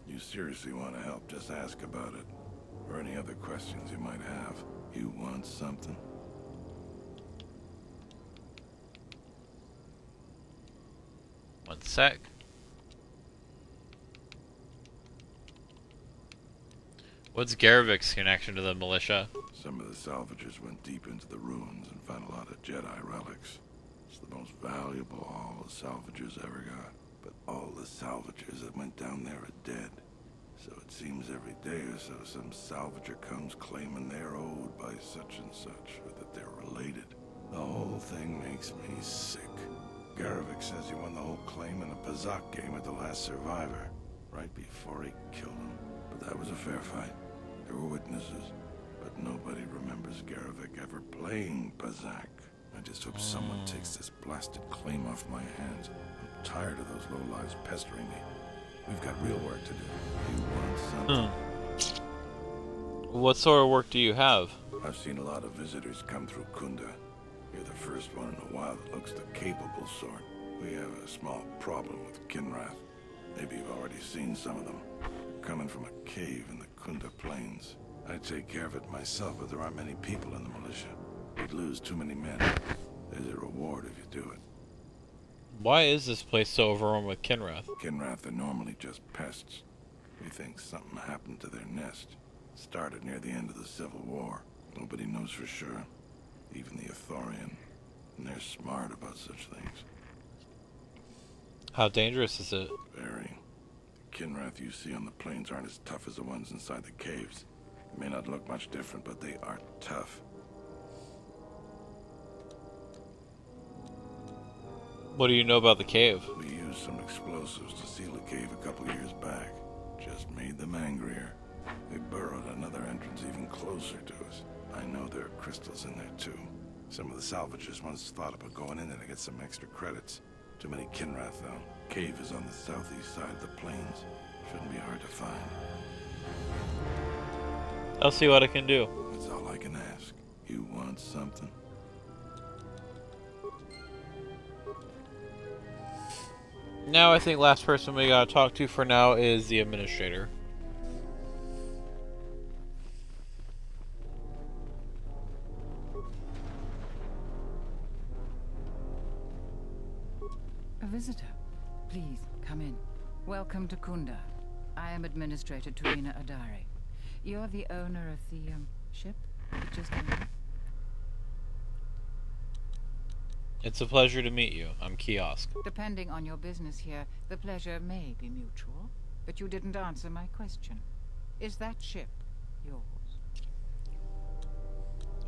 You seriously want to help, just ask about it. Or any other questions you might have. You want something? One sec. What's Garvik's connection to the militia? Some of the salvagers went deep into the ruins and found a lot of Jedi relics. It's the most valuable all the salvagers ever got. But all the salvagers that went down there are dead. So it seems every day or so some salvager comes claiming they're owed by such and such, or that they're related. The whole thing makes me sick. Garvik says he won the whole claim in a Pazak game with the last survivor, right before he killed him. But that was a fair fight. There were witnesses, but nobody remembers Garvik ever playing Pazak. I just hope someone takes this blasted claim off my hands. I'm tired of those lowlives pestering me. We've got real work to do. You want something? What sort of work do you have? I've seen a lot of visitors come through Kunda. You're the first one in a while that looks the capable sort. We have a small problem with Kinrath. Maybe you've already seen some of them. Coming from a cave in the Kunda Plains. I'd take care of it myself, but there aren't many people in the militia. We'd lose too many men. There's a reward if you do it. Why is this place so overrun with Kinrath? Kinrath are normally just pests. We think something happened to their nest. It started near the end of the Civil War. Nobody knows for sure. Even the Ithorian. And they're smart about such things. How dangerous is it? Very. The Kinrath you see on the plains aren't as tough as the ones inside the caves. They may not look much different, but they are tough. What do you know about the cave? We used some explosives to seal the cave a couple years back. Just made them angrier. They burrowed another entrance even closer to us. I know there are crystals in there too. Some of the salvagers once thought about going in there to get some extra credits. Too many Kinrath though. Cave is on the southeast side of the plains. Shouldn't be hard to find. I'll see what I can do. That's all I can ask. You want something? Now I think last person we gotta talk to for now is the administrator. A visitor. Please, come in. Welcome to Kunda. I am Administrator Turina Adari. You're the owner of the, ship? It just came in? It's a pleasure to meet you. I'm Kiosk. Depending on your business here, the pleasure may be mutual, but you didn't answer my question. Is that ship yours?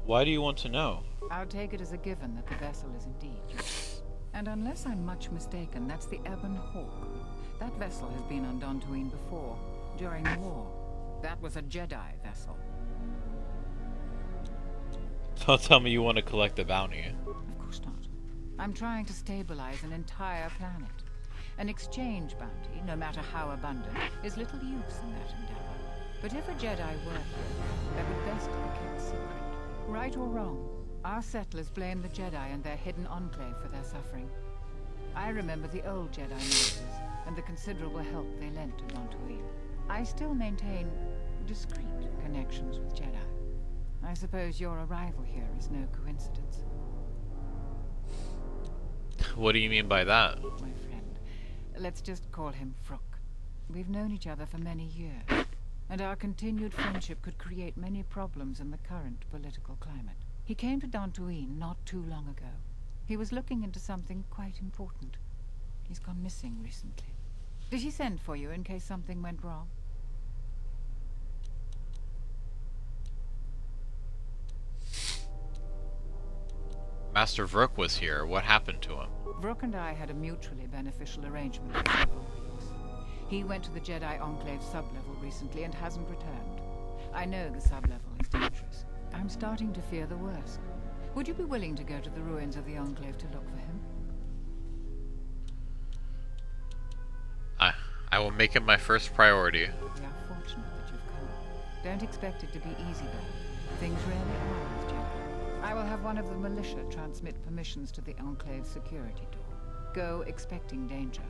Why do you want to know? I'll take it as a given that the vessel is indeed yours. And unless I'm much mistaken, that's the Ebon Hawk. That vessel has been on Dantooine before, during the war. That was a Jedi vessel. Don't tell me you want to collect the bounty. Of course not. I'm trying to stabilize an entire planet. An exchange bounty, no matter how abundant, is little use in that endeavor. But if a Jedi were here, that would best be kept secret. Right or wrong, our settlers blame the Jedi and their hidden enclave for their suffering. I remember the old Jedi Masters and the considerable help they lent to Dantooine. I still maintain discreet connections with Jedi. I suppose your arrival here is no coincidence. What do you mean by that? My friend, let's just call him Vrook. We've known each other for many years, and our continued friendship could create many problems in the current political climate. He came to Dantooine not too long ago. He was looking into something quite important. He's gone missing recently. Did he send for you in case something went wrong? Master Vrook was here. What happened to him? Vrook and I had a mutually beneficial arrangement for several weeks. He went to the Jedi Enclave sublevel recently and hasn't returned. I know the sublevel is dangerous. I'm starting to fear the worst. Would you be willing to go to the ruins of the Enclave to look for him? I will make it my first priority. We are fortunate that you've come. Don't expect it to be easy, though. Things rarely are with Jedi. I will have one of the militia transmit permissions to the Enclave security door. Go expecting danger,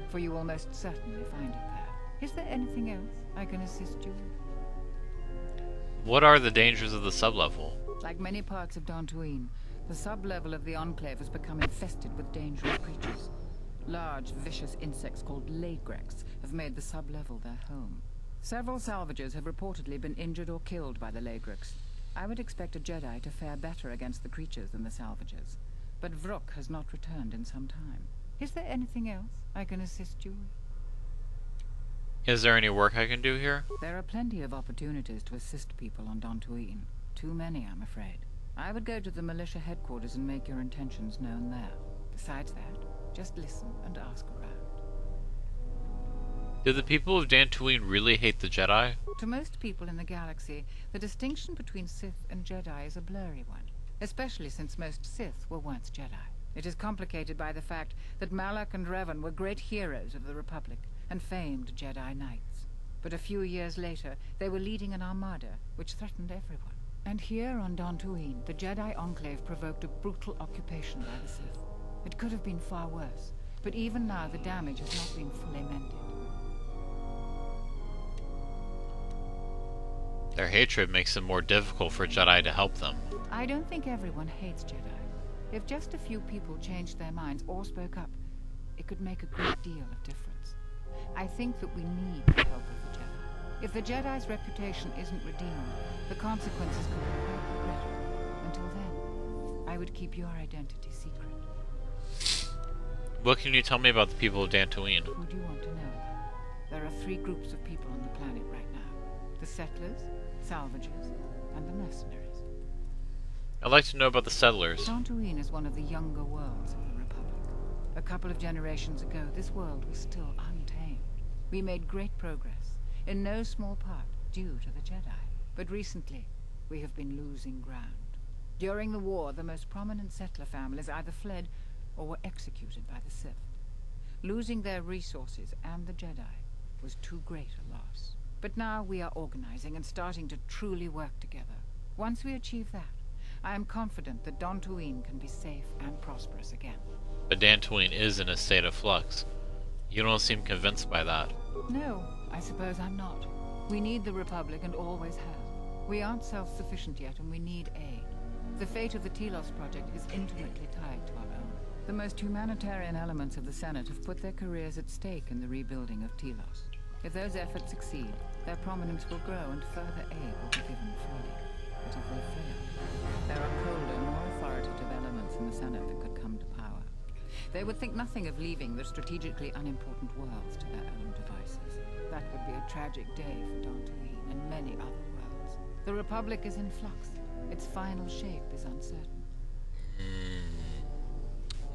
for you will most certainly find it there. Is there anything else I can assist you with? What are the dangers of the sublevel? Like many parts of Dantooine, the sublevel of the Enclave has become infested with dangerous creatures. Large, vicious insects called Lagrex have made the sublevel their home. Several salvagers have reportedly been injured or killed by the Lagrix. I would expect a Jedi to fare better against the creatures than the salvagers. But Vrook has not returned in some time. Is there anything else I can assist you with? Is there any work I can do here? There are plenty of opportunities to assist people on Dantooine. Too many, I'm afraid. I would go to the militia headquarters and make your intentions known there. Besides that, just listen and ask around. Do the people of Dantooine really hate the Jedi? To most people in the galaxy, the distinction between Sith and Jedi is a blurry one, especially since most Sith were once Jedi. It is complicated by the fact that Malak and Revan were great heroes of the Republic and famed Jedi Knights. But a few years later, they were leading an armada which threatened everyone. And here on Dantooine, the Jedi Enclave provoked a brutal occupation by the Sith. It could have been far worse, but even now the damage has not been fully mended. Their hatred makes it more difficult for Jedi to help them. I don't think everyone hates Jedi. If just a few people changed their minds or spoke up, it could make a great deal of difference. I think that we need the help of the Jedi. If the Jedi's reputation isn't redeemed, the consequences could be quite regrettable. Until then, I would keep your identity secret. What can you tell me about the people of Dantooine? Who do you want to know about? There are 3 groups of people on the planet right now. The settlers, salvagers, and the mercenaries. I'd like to know about the settlers. Dantooine is one of the younger worlds of the Republic. A couple of generations ago, this world was still untamed. We made great progress, in no small part due to the Jedi. But recently, we have been losing ground. During the war, the most prominent settler families either fled or were executed by the Sith. Losing their resources and the Jedi was too great a loss. But now we are organizing and starting to truly work together. Once we achieve that, I am confident that Dantooine can be safe and prosperous again. But Dantooine is in a state of flux. You don't seem convinced by that. No, I suppose I'm not. We need the Republic and always have. We aren't self-sufficient yet and we need aid. The fate of the Telos project is intimately tied to our own. The most humanitarian elements of the Senate have put their careers at stake in the rebuilding of Telos. If those efforts succeed, their prominence will grow and further aid will be given freely. But if they fail, there are colder, more authoritative elements in the Senate that could come to power. They would think nothing of leaving the strategically unimportant worlds to their own devices. That would be a tragic day for Dantooine and many other worlds. The Republic is in flux. Its final shape is uncertain.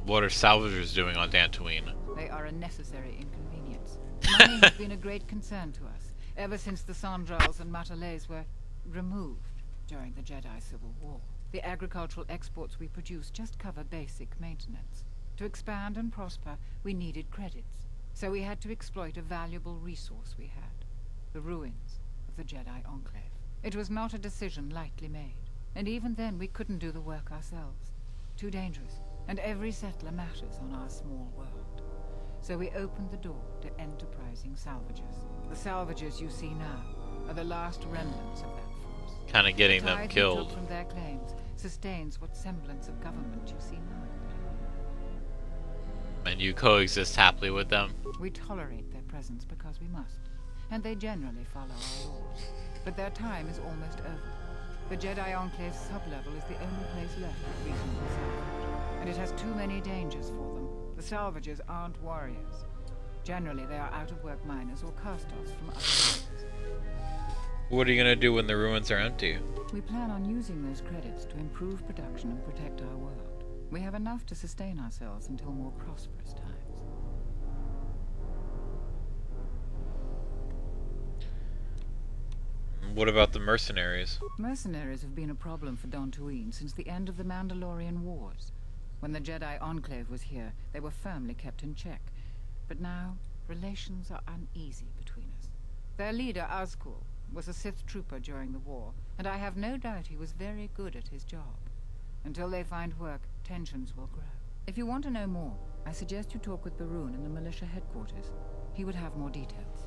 What are salvagers doing on Dantooine? They are a necessary inconvenience. Money has been a great concern to us, ever since the Sandrals and Matalays were removed during the Jedi Civil War. The agricultural exports we produce just cover basic maintenance. To expand and prosper, we needed credits. So we had to exploit a valuable resource we had, the ruins of the Jedi Enclave. It was not a decision lightly made, and even then we couldn't do the work ourselves. Too dangerous, and every settler matters on our small world. So we opened the door to enterprising salvagers. The salvagers you see now are the last remnants of that force. Kind of getting them The tithe we killed. took from their claims sustains what semblance of government you see now. And you coexist happily with them? We tolerate their presence because we must, and they generally follow our laws. But their time is almost over. The Jedi Enclave's sublevel is the only place left with reasonable salvage, and it has too many dangers for them. The salvagers aren't warriors. Generally, they are out-of-work miners or cast-offs from other races. What are you gonna do when the ruins are empty? We plan on using those credits to improve production and protect our world. We have enough to sustain ourselves until more prosperous times. What about the mercenaries? Mercenaries have been a problem for Dantooine since the end of the Mandalorian Wars. When the Jedi Enclave was here, they were firmly kept in check. But now, relations are uneasy between us. Their leader, Azkul, was a Sith trooper during the war, and I have no doubt he was very good at his job. Until they find work, tensions will grow. If you want to know more, I suggest you talk with Barun in the militia headquarters. He would have more details.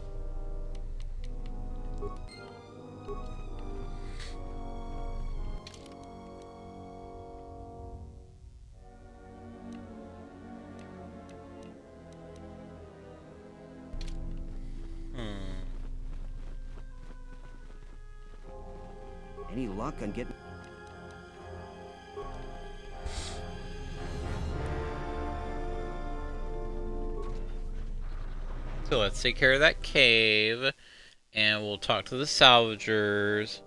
Any luck on getting... So let's take care of that cave, and we'll talk to the salvagers.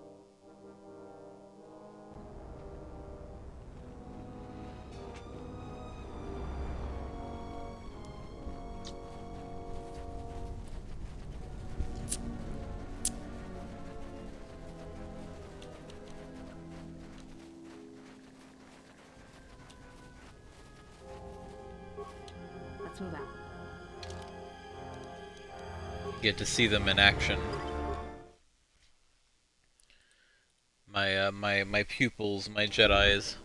Let's move out. Get to see them in action. My pupils, my Jedis.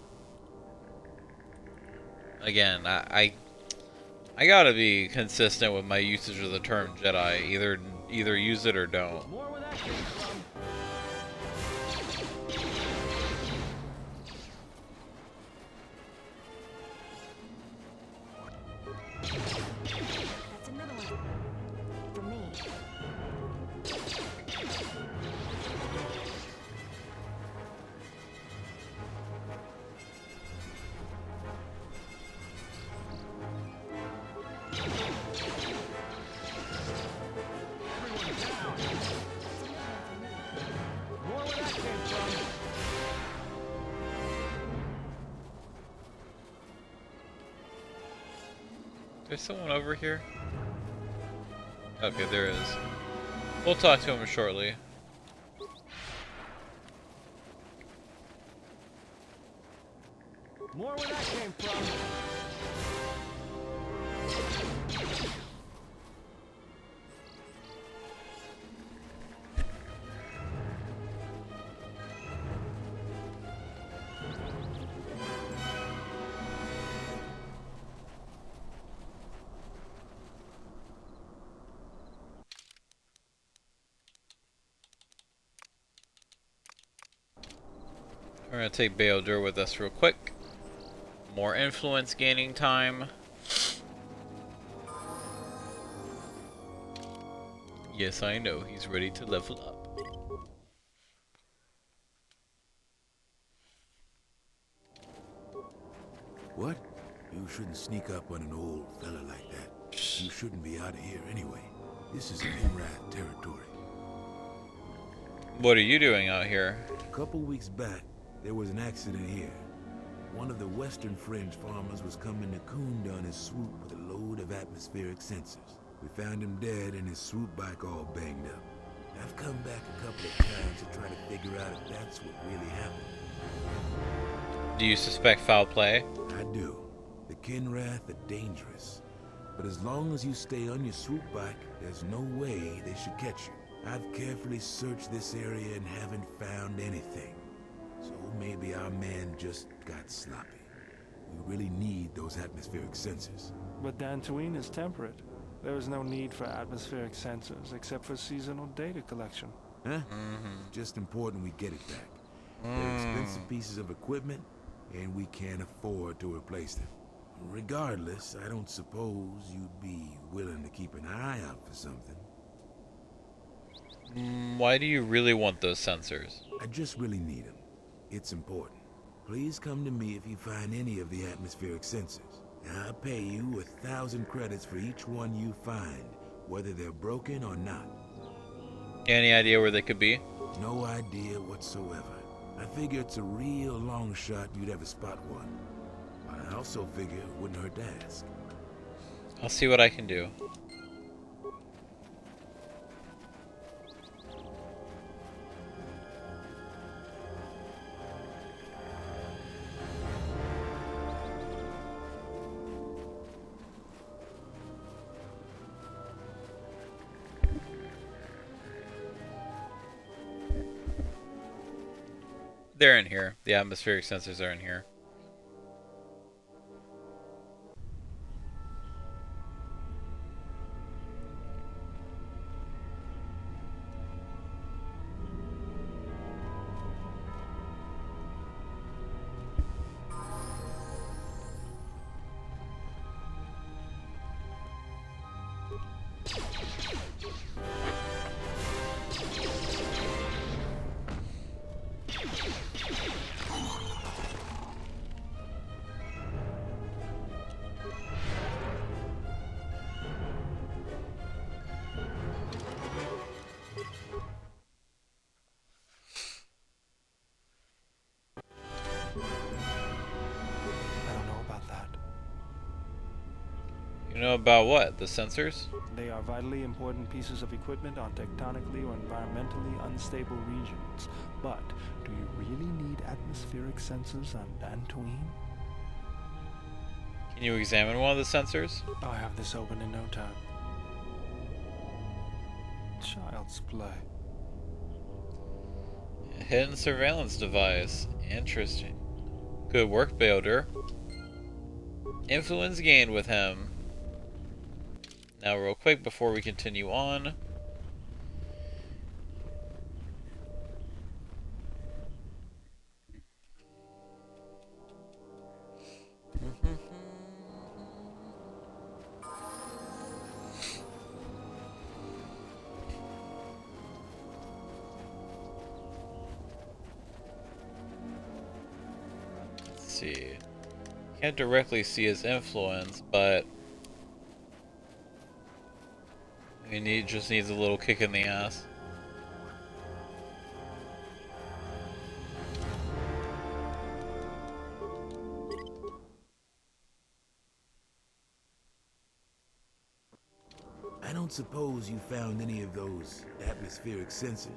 Again, I gotta be consistent with my usage of the term Jedi. Either use it or don't. That's another one. For me. There's someone over here? Okay, there is. We'll talk to him shortly. More where that came from. We're gonna take Bayodur with us real quick. More influence gaining time. Yes, I know, he's ready to level up. What? You shouldn't sneak up on an old fella like that. You shouldn't be out of here anyway. This is Kinrath territory. What are you doing out here? A couple weeks back, there was an accident here. One of the Western Fringe farmers was coming to Kunda on his swoop with a load of atmospheric sensors. We found him dead and his swoop bike all banged up. I've come back a couple of times to try to figure out if that's what really happened. Do you suspect foul play? I do. The Kinrath are dangerous. But as long as you stay on your swoop bike, there's no way they should catch you. I've carefully searched this area and haven't found anything. So maybe our man just got sloppy. We really need those atmospheric sensors. But Dantooine is temperate. There is no need for atmospheric sensors except for seasonal data collection. Huh? Just important we get it back. They're expensive pieces of equipment, and we can't afford to replace them. Regardless, I don't suppose you'd be willing to keep an eye out for something. Why do you really want those sensors? I just really need them. It's important. Please come to me if you find any of the atmospheric sensors. I'll pay you 1,000 credits for each one you find, whether they're broken or not. Any idea where they could be? No idea whatsoever. I figure it's a real long shot you'd ever spot one. I also figure it wouldn't hurt to ask. I'll see what I can do. They're in here. The atmospheric sensors are in here. We know about what? The sensors? They are vitally important pieces of equipment on tectonically or environmentally unstable regions. But do you really need atmospheric sensors on Dantooine? Can you examine one of the sensors? I'll have this open in no time. Child's play. A hidden surveillance device. Interesting. Good work, Beodur. Influence gained with him. Now, real quick, before we continue on. Let's see. Can't directly see his influence, but he just needs a little kick in the ass. I don't suppose you found any of those atmospheric sensors.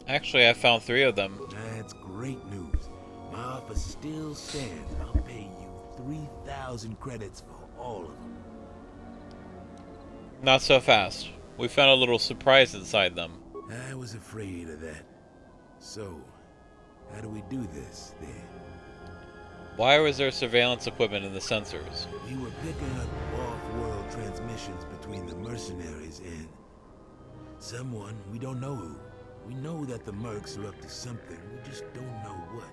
Actually, I found 3 of them. That's great news. My offer still stands. I'll pay you 3,000 credits for all of them. Not so fast. We found a little surprise inside them. I was afraid of that. So, how do we do this, then? Why was there surveillance equipment in the sensors? We were picking up off-world transmissions between the mercenaries and someone, we don't know who. We know that the mercs are up to something, we just don't know what.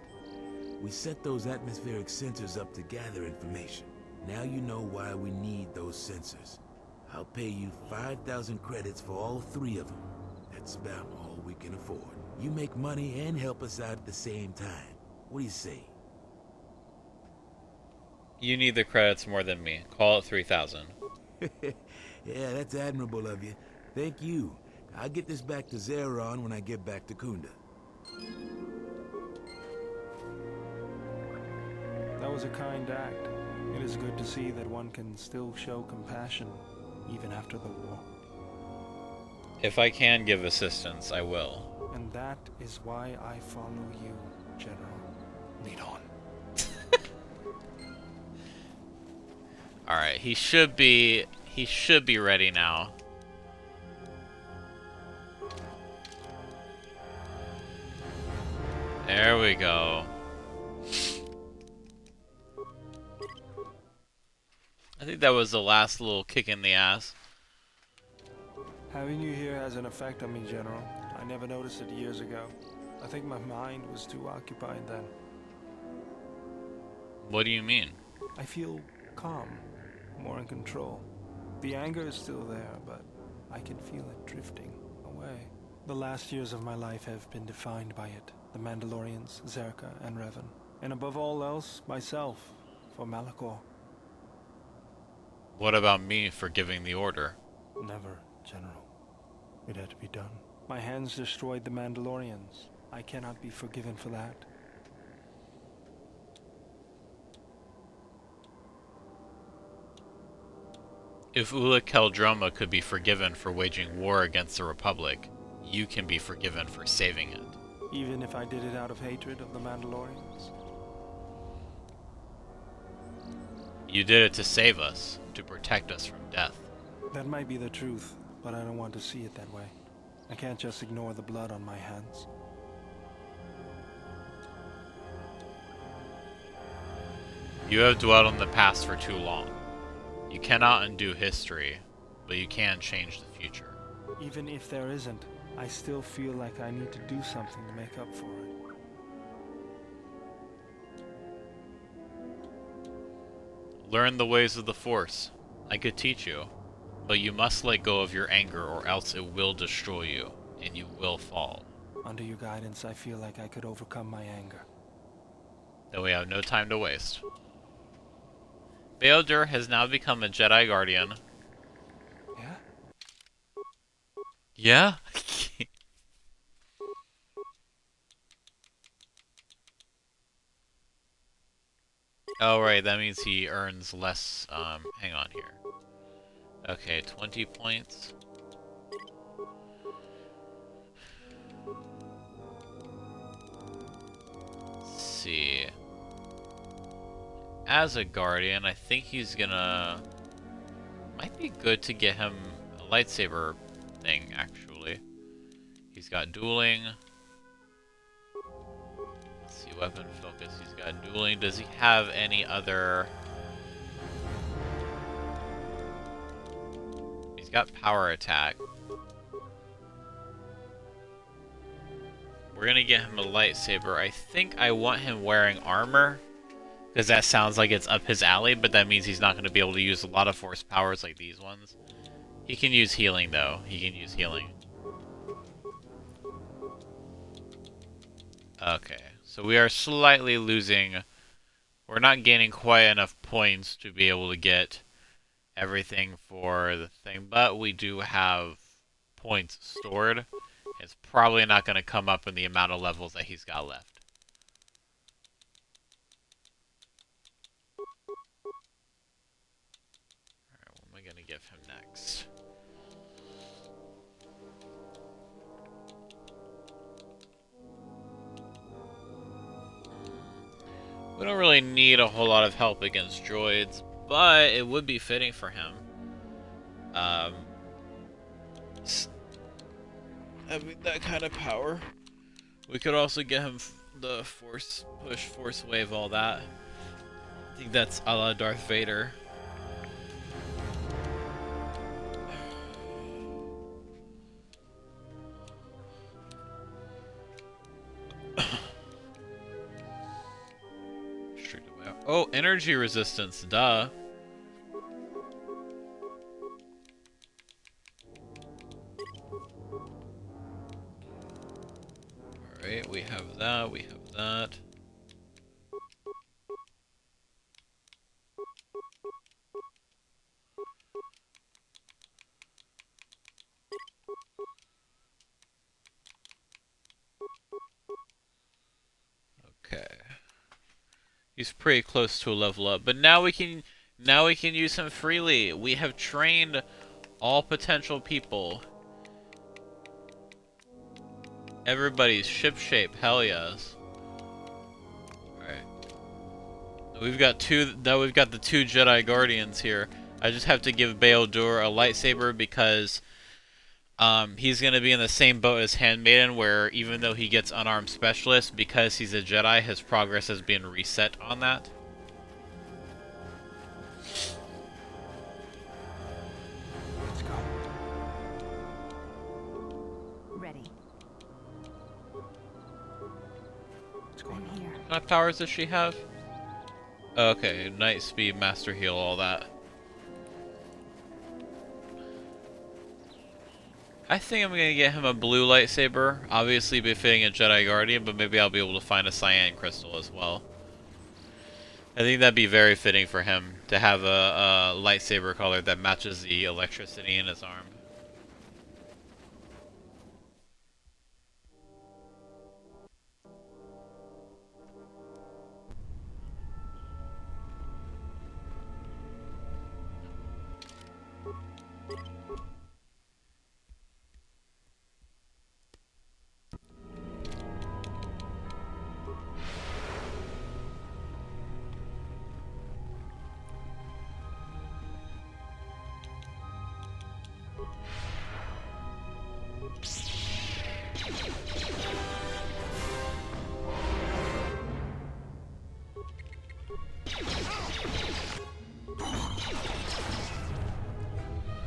We set those atmospheric sensors up to gather information. Now you know why we need those sensors. I'll pay you 5,000 credits for all 3 of them. That's about all we can afford. You make money and help us out at the same time. What do you say? You need the credits more than me. Call it 3,000. Yeah, that's admirable of you. Thank you. I'll get this back to Zeron when I get back to Kunda. That was a kind act. It is good to see that one can still show compassion, even after the war. If I can give assistance, I will. And that is why I follow you, General. Lead on. Alright, he should be ready now. There we go. I think that was the last little kick in the ass. Having you here has an effect on me, General. I never noticed it years ago. I think my mind was too occupied then. What do you mean? I feel calm, more in control. The anger is still there, but I can feel it drifting away. The last years of my life have been defined by it. The Mandalorians, Zerka, and Revan. And above all else, myself, for Malachor. What about me for giving the order? Never, General. It had to be done. My hands destroyed the Mandalorians. I cannot be forgiven for that. If Ula Keldroma could be forgiven for waging war against the Republic, you can be forgiven for saving it. Even if I did it out of hatred of the Mandalorians? You did it to save us, to protect us from death. That might be the truth, but I don't want to see it that way. I can't just ignore the blood on my hands. You have dwelt on the past for too long. You cannot undo history, but you can change the future. Even if there isn't, I still feel like I need to do something to make up for it. Learn the ways of the Force. I could teach you, but you must let go of your anger or else it will destroy you, and you will fall. Under your guidance, I feel like I could overcome my anger. Then we have no time to waste. Beodur has now become a Jedi Guardian. Yeah? Yeah? Oh, right, that means he earns less, hang on here. Okay, 20 points. Let's see. As a guardian, I think he's gonna... Might be good to get him a lightsaber thing, actually. He's got dueling. Let's see, weapon focus, he's got dueling. Does he have any other... He's got power attack. We're gonna get him a lightsaber. I think I want him wearing armor, because that sounds like it's up his alley, but that means he's not going to be able to use a lot of force powers like these ones. He can use healing, though. He can use healing. Okay, so we are slightly losing. We're not gaining quite enough points to be able to get everything for the thing, but we do have points stored. It's probably not going to come up in the amount of levels that he's got left. Gonna give him next. We don't really need a whole lot of help against droids, but it would be fitting for him. Having that kind of power. We could also get him the force push, force wave, all that. I think that's a la Darth Vader. Oh, energy resistance, duh. Alright, we have that, we have that. Okay. He's pretty close to a level up, but now we can use him freely. We have trained all potential people. Everybody's shipshape, hell yes. Alright. We've got the two Jedi Guardians here. I just have to give Bail-Dur a lightsaber because he's going to be in the same boat as Handmaiden, where even though he gets unarmed specialist, because he's a Jedi, his progress has been reset on that. Let's go. Ready. What's going on? Here. What kind of powers does she have? Okay, Night Speed, Master Heal, all that. I think I'm gonna get him a blue lightsaber, obviously befitting a Jedi Guardian, but maybe I'll be able to find a cyan crystal as well. I think that'd be very fitting for him to have a lightsaber color that matches the electricity in his arm.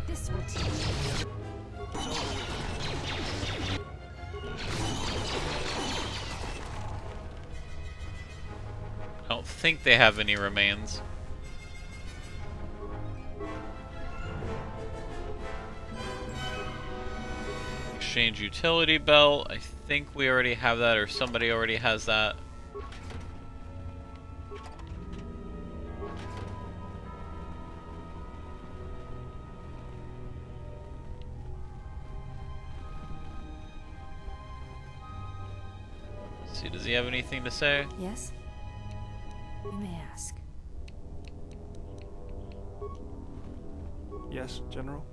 This will teach. I don't think they have any remains. Exchange utility belt. I think we already have that, or somebody already has that. Let's see, does he have anything to say? Yes? You may ask. Yes, General?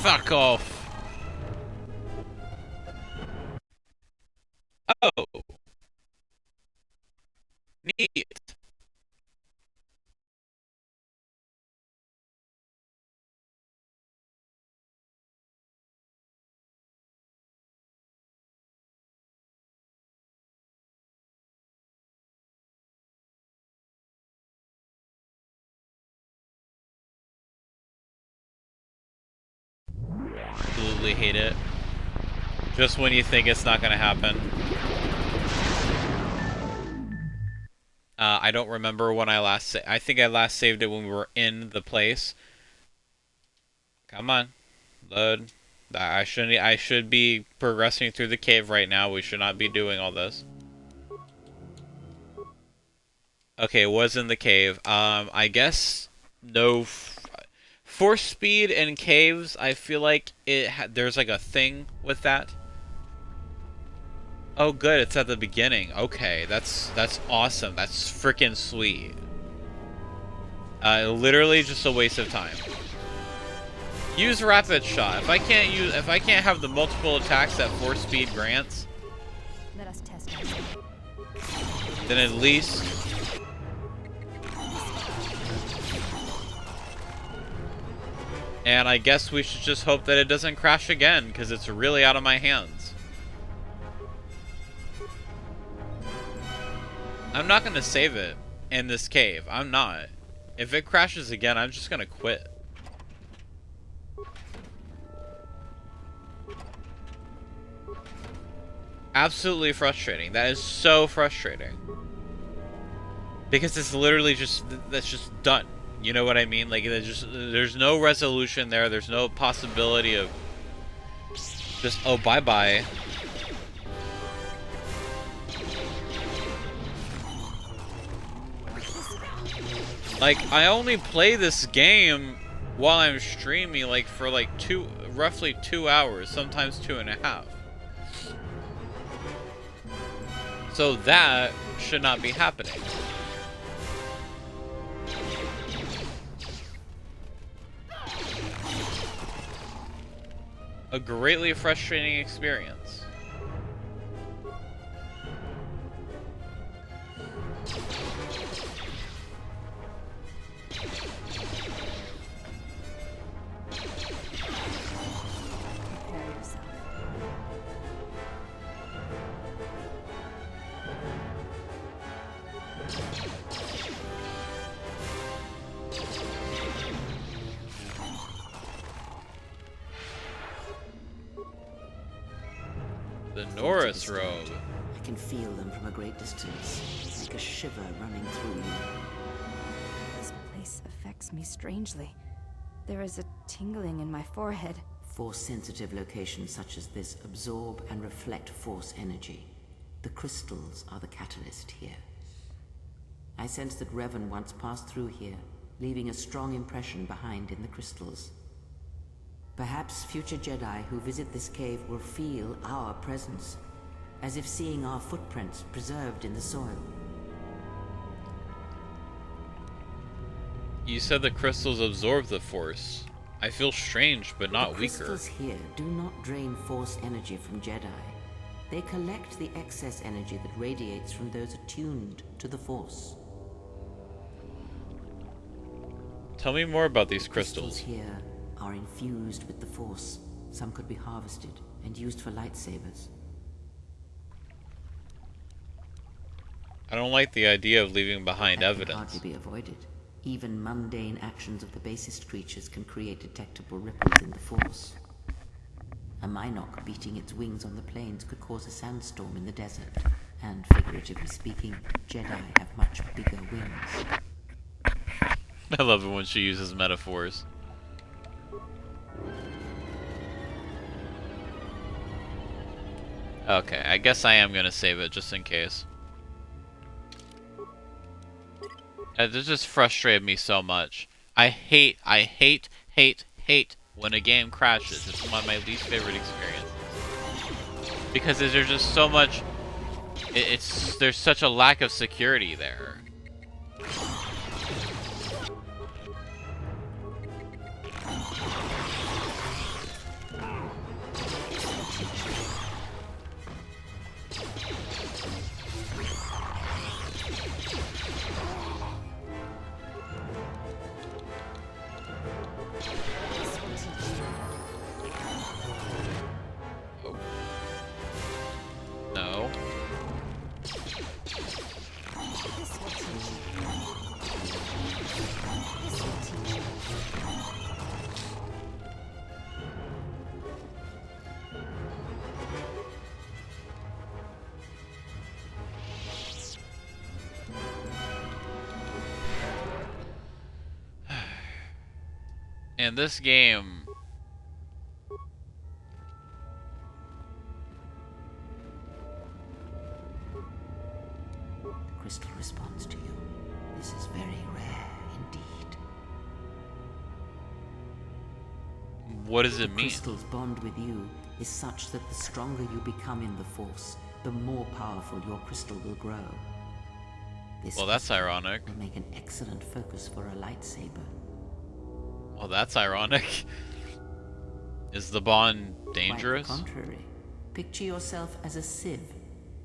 Fuck off. Oh. Neat. Absolutely hate it. Just when you think it's not gonna happen. I don't remember when I last I think I last saved it when we were in the place. Come on. Load. I should be progressing through the cave right now. We should not be doing all this. Okay, was in the cave. I guess no force speed in caves. I feel like there's like a thing with that. Oh, good. It's at the beginning. Okay, that's awesome. That's freaking sweet. Literally just a waste of time. Use rapid shot. If I can't have the multiple attacks that force speed grants, Let us test ourselves. then at least and I guess we should just hope that it doesn't crash again, because it's really out of my hands. I'm not going to save it in this cave. I'm not. If it crashes again, I'm just going to quit. Absolutely frustrating. That is so frustrating. Because it's literally just, that's just done. You know what I mean? Like, there's no resolution there. There's no possibility of just, oh, bye-bye. Like, I only play this game while I'm streaming, like, for like roughly 2 hours, sometimes 2.5. So that should not be happening. A greatly frustrating experience. Prepare yourself. The Norris robe. I can feel them from a great distance, like a shiver running through you. This place affects me strangely. There is a tingling in my forehead. Force-sensitive locations such as this absorb and reflect force energy. The crystals are the catalyst here. I sense that Revan once passed through here, leaving a strong impression behind in the crystals. Perhaps future Jedi who visit this cave will feel our presence, as if seeing our footprints preserved in the soil. You said the crystals absorb the force. I feel strange, but not the weaker. crystals here do not drain force energy from Jedi. They collect the excess energy that radiates from those attuned to the force. Tell me more about these Crystals crystals. here are infused with the force. Some could be harvested and used for lightsabers. I don't like the idea of leaving behind That can evidence. hardly be avoided. Even mundane actions of the basest creatures can create detectable ripples in the force. A Minoc beating its wings on the plains could cause a sandstorm in the desert. And figuratively speaking, Jedi have much bigger wings. I love it when she uses metaphors. Okay, I guess I am gonna save it just in case. This just frustrated me so much. I hate when a game crashes. It's one of my least favorite experiences. Because there's just so much... there's such a lack of security there. No. And this game... The crystal responds to you. This is very rare indeed. What does it the mean? Crystal's bond with you is such that the stronger you become in the Force, the more powerful your crystal will grow. This Well, that's ironic. will make an excellent focus for a lightsaber. Well, that's ironic. Is the bond dangerous? Quite the contrary. Picture yourself as a sieve,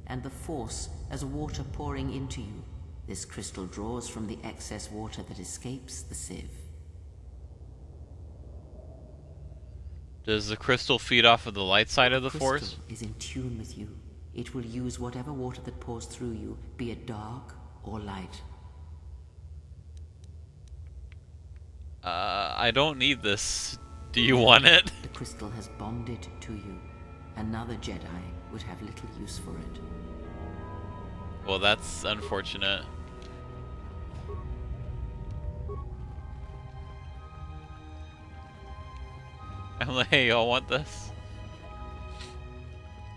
and the Force as water pouring into you. This crystal draws from the excess water that escapes the sieve. Does the crystal feed off of the light side of the Force? The crystal is in tune with you. It will use whatever water that pours through you, be it dark or light. I don't need this. Do you want it? The crystal has bonded to you. Another Jedi would have little use for it. Well, that's unfortunate. I'm like, hey, y'all want this?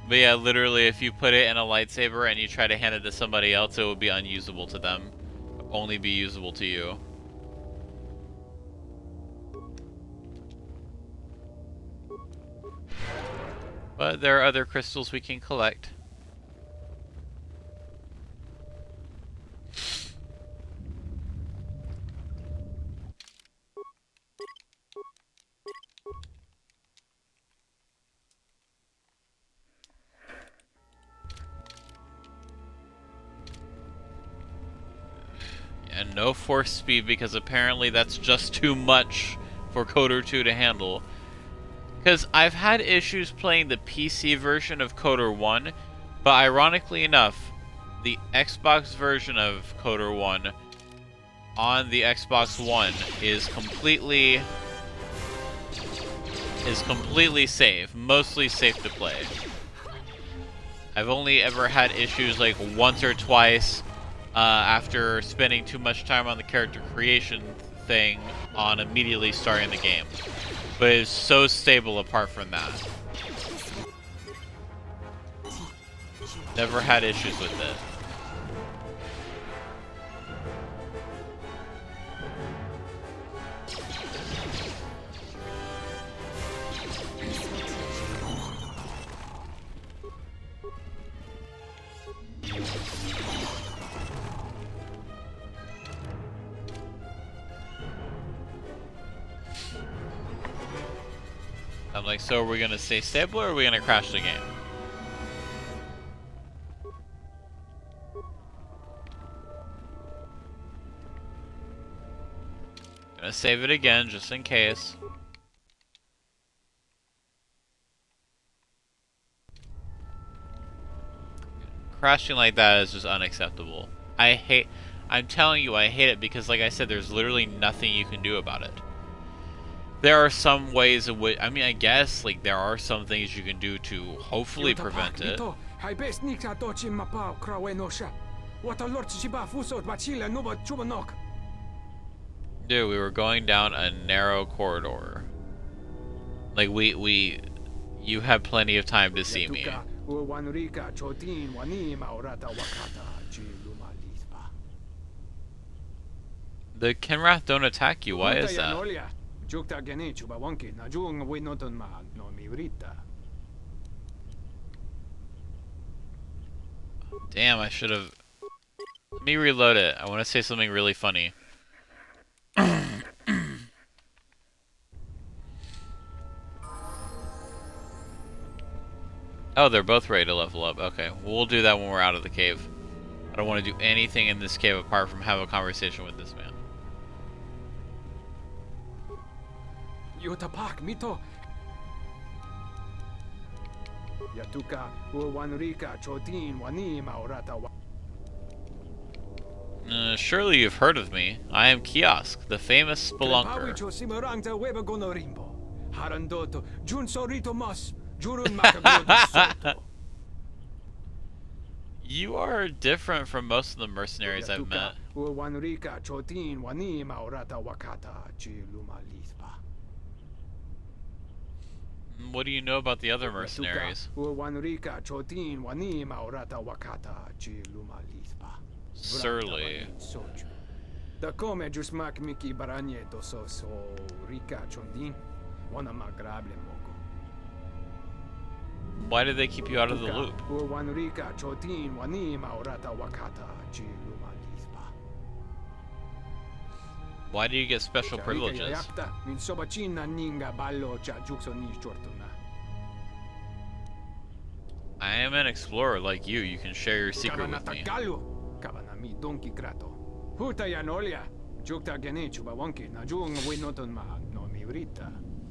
But yeah, literally, if you put it in a lightsaber and you try to hand it to somebody else, it would be unusable to them. Only be usable to you. But there are other crystals we can collect. And no force speed, because apparently that's just too much for KoTOR 2 to handle. Because I've had issues playing the PC version of KoTOR 1, but ironically enough, the Xbox version of KoTOR 1 on the Xbox One is completely safe, mostly safe to play. I've only ever had issues like once or twice after spending too much time on the character creation thing on immediately starting the game. But it's so stable apart from that. Never had issues with it. I'm like, so are we gonna stay stable or are we gonna crash the game? Gonna save it again just in case. Crashing like that is just unacceptable. I'm telling you, I hate it because, like I said, there's literally nothing you can do about it. There are some ways in which, I mean, I guess, like, there are some things you can do to hopefully prevent it. Dude, we were going down a narrow corridor. Like, you had plenty of time to see me. Uwanrika chotin wanima orata wakata chilumalispa. The Kinrath don't attack you. Why is that? Jukta genechu bawonki najung winoton ma no miurita. Damn, I should have... Let me reload it. I want to say something really funny. Oh, they're both ready to level up. Okay, we'll do that when we're out of the cave. I don't want to do anything in this cave apart from have a conversation with this man. Yotapak mito. Yatuka uwanrika chotin wanima orata wa. Surely you've heard of me. I am Kiosk, the famous spelunker. Harandoto junsorito mas. You are different from most of the mercenaries I've met. What do you know about the other mercenaries? Surly. Why did they keep you out of the loop? Why do you get special privileges? I am an explorer like you. You can share your secret with me.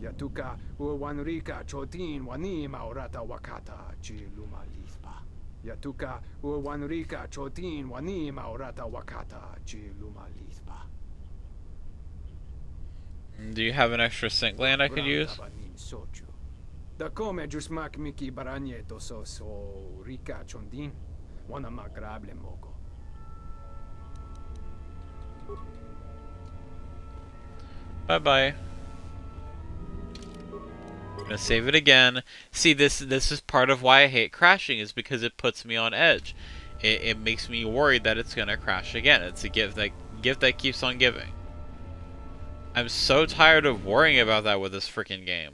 Yatuka uwanrika chotin wanima orata wakata chilumalispa. Yatuka uwanrika chotin wanima orata wakata chilumalispa. Do you have an extra scent gland I could use? Da come jusmak miki baranyeto so rika chondin wana magrable mogo. Bye bye. Gonna save it again. See, this is part of why I hate crashing, is because it puts me on edge. It makes me worried that it's gonna crash again. It's a gift that keeps on giving. I'm so tired of worrying about that with this freaking game.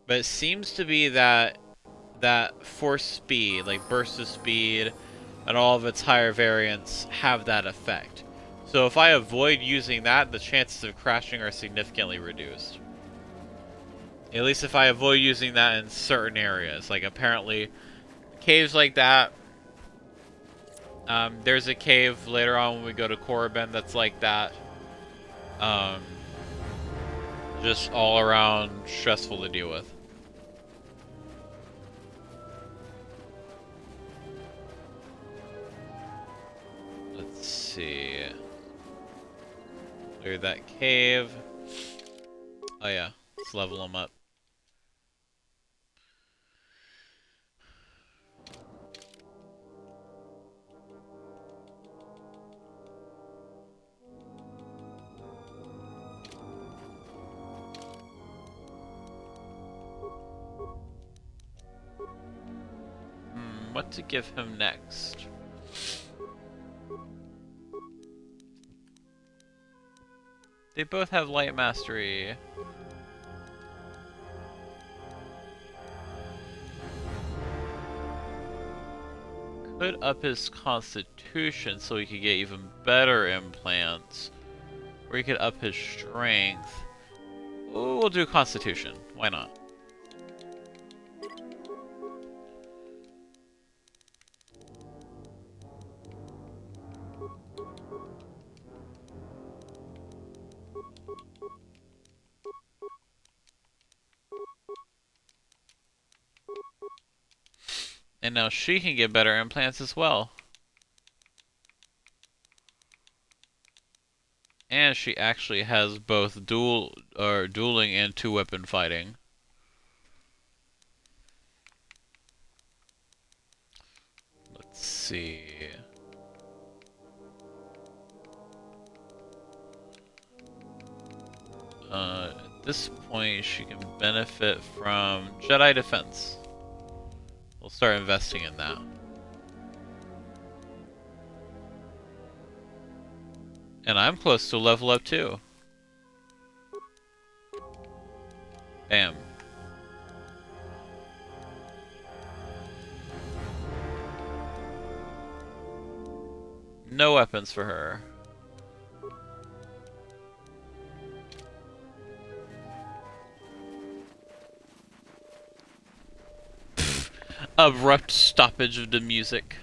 But it seems to be that force speed, like burst of speed, and all of its higher variants have that effect. So if I avoid using that, the chances of crashing are significantly reduced. At least if I avoid using that in certain areas. Like apparently, caves like that. There's a cave later on when we go to Korriban that's like that. Just all around stressful to deal with. Let's see. Clear that cave. Oh yeah, let's level them up. What to give him next? They both have light mastery. Could up his constitution so he could get even better implants. Or he could up his strength. Ooh, we'll do constitution. Why not? And now she can get better implants as well. And she actually has both dueling and two-weapon fighting. Let's see. At this point, she can benefit from Jedi defense. start investing in that. And I'm close to level up too. Bam. No weapons for her. Abrupt stoppage of the music.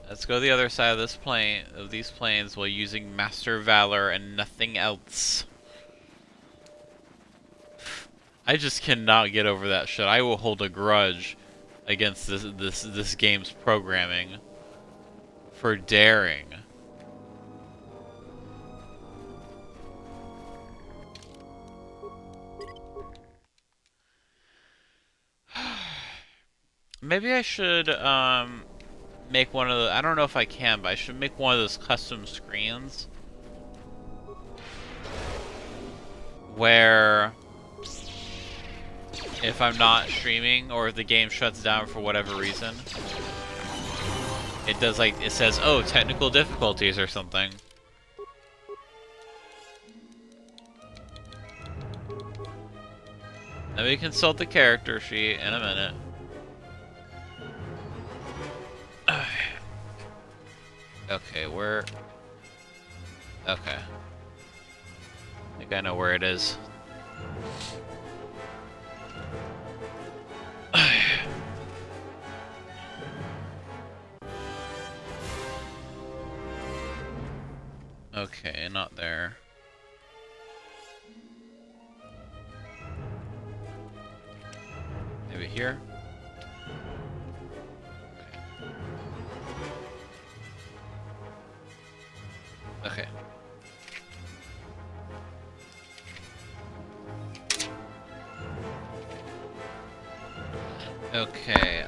Let's go to the other side of this plane, of these planes, while using Master Valor and nothing else. I just cannot get over that shit. I will hold a grudge against this game's programming for daring. Maybe I should make one of the, I don't know if I can, but I should make one of those custom screens where if I'm not streaming or if the game shuts down for whatever reason, it does like, it says, oh, technical difficulties or something. Let me consult the character sheet in a minute. Okay, where? Okay. I think I know where it is. Okay, not there. Maybe here? Okay. Okay,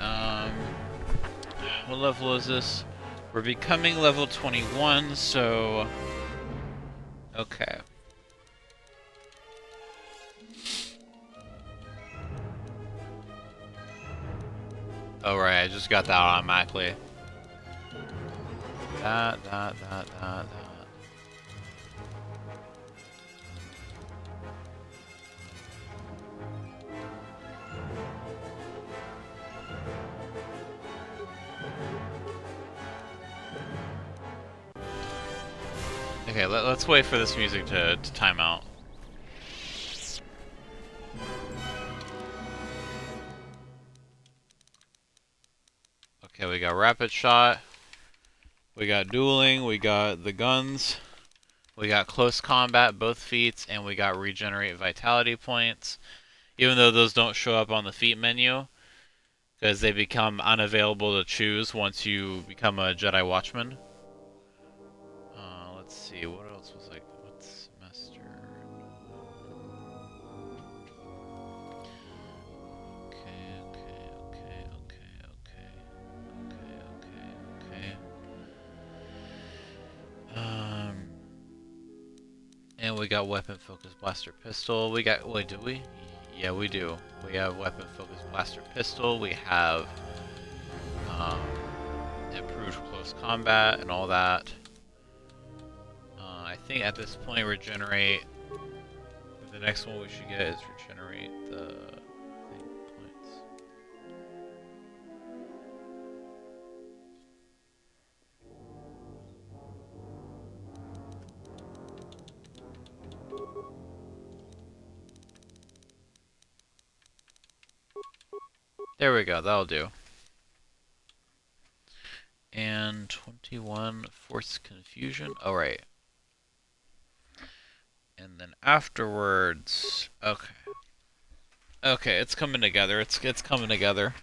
what level is this? We're becoming level 21, so... Okay. Oh right, I just got that automatically. That. Okay, let's wait for this music to time out. Okay, we got rapid shot, we got dueling, we got the guns, we got close combat, both feats, and we got regenerate vitality points. Even though those don't show up on the feat menu, because they become unavailable to choose once you become a Jedi Watchman. Let's see, what else was like, what's master? Okay. And we got weapon focused blaster pistol. We got, wait, do we? Yeah, we do. We have weapon focused blaster pistol. We have improved close combat and all that. I think at this point regenerate. The next one we should get is regenerate the points. There we go, that'll do. And 21 force confusion. Oh right. And then afterwards, okay. Okay, it's coming together. It's coming together.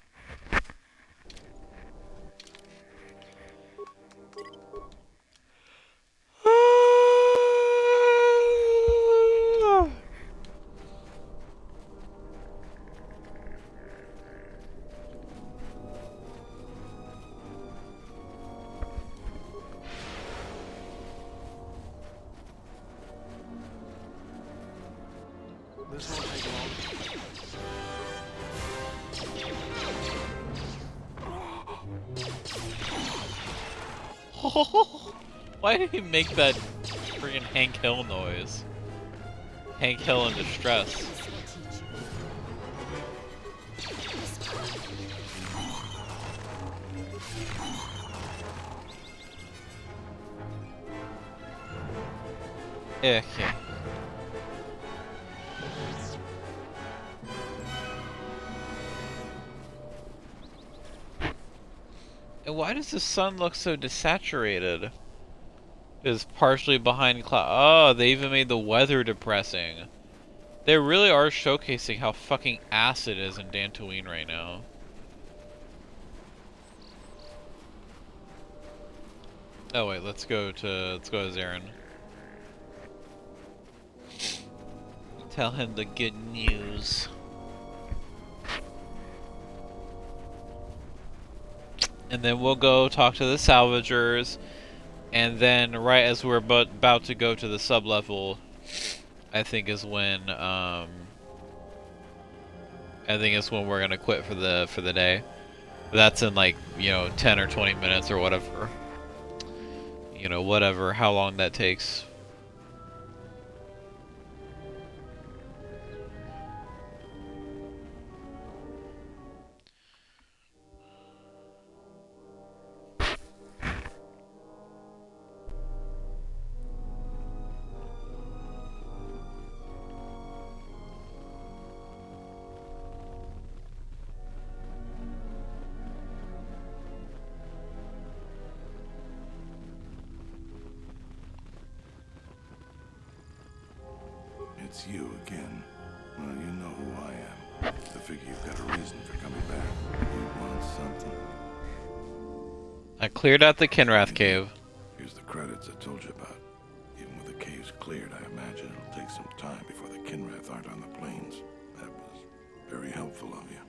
This won't take long. Why did he make that freaking Hank Hill noise? Hank Hill in distress. Okay. And why does the sun look so desaturated? It's partially behind cloud. Oh, they even made the weather depressing. They really are showcasing how fucking ass it is in Dantooine right now. Oh wait, let's go to Zarin. Tell him the good news. And then we'll go talk to the salvagers. And then right as we're about to go to the sub-level, I think is when we're gonna quit for the day. But that's in like, 10 or 20 minutes or whatever. Whatever, how long that takes. It's you again. Well, you know who I am. I figure you've got a reason for coming back. You want something? I cleared out the Kinrath cave. Here's the credits I told you about. Even with the caves cleared, I imagine it'll take some time before the Kinrath aren't on the plains. That was very helpful of you.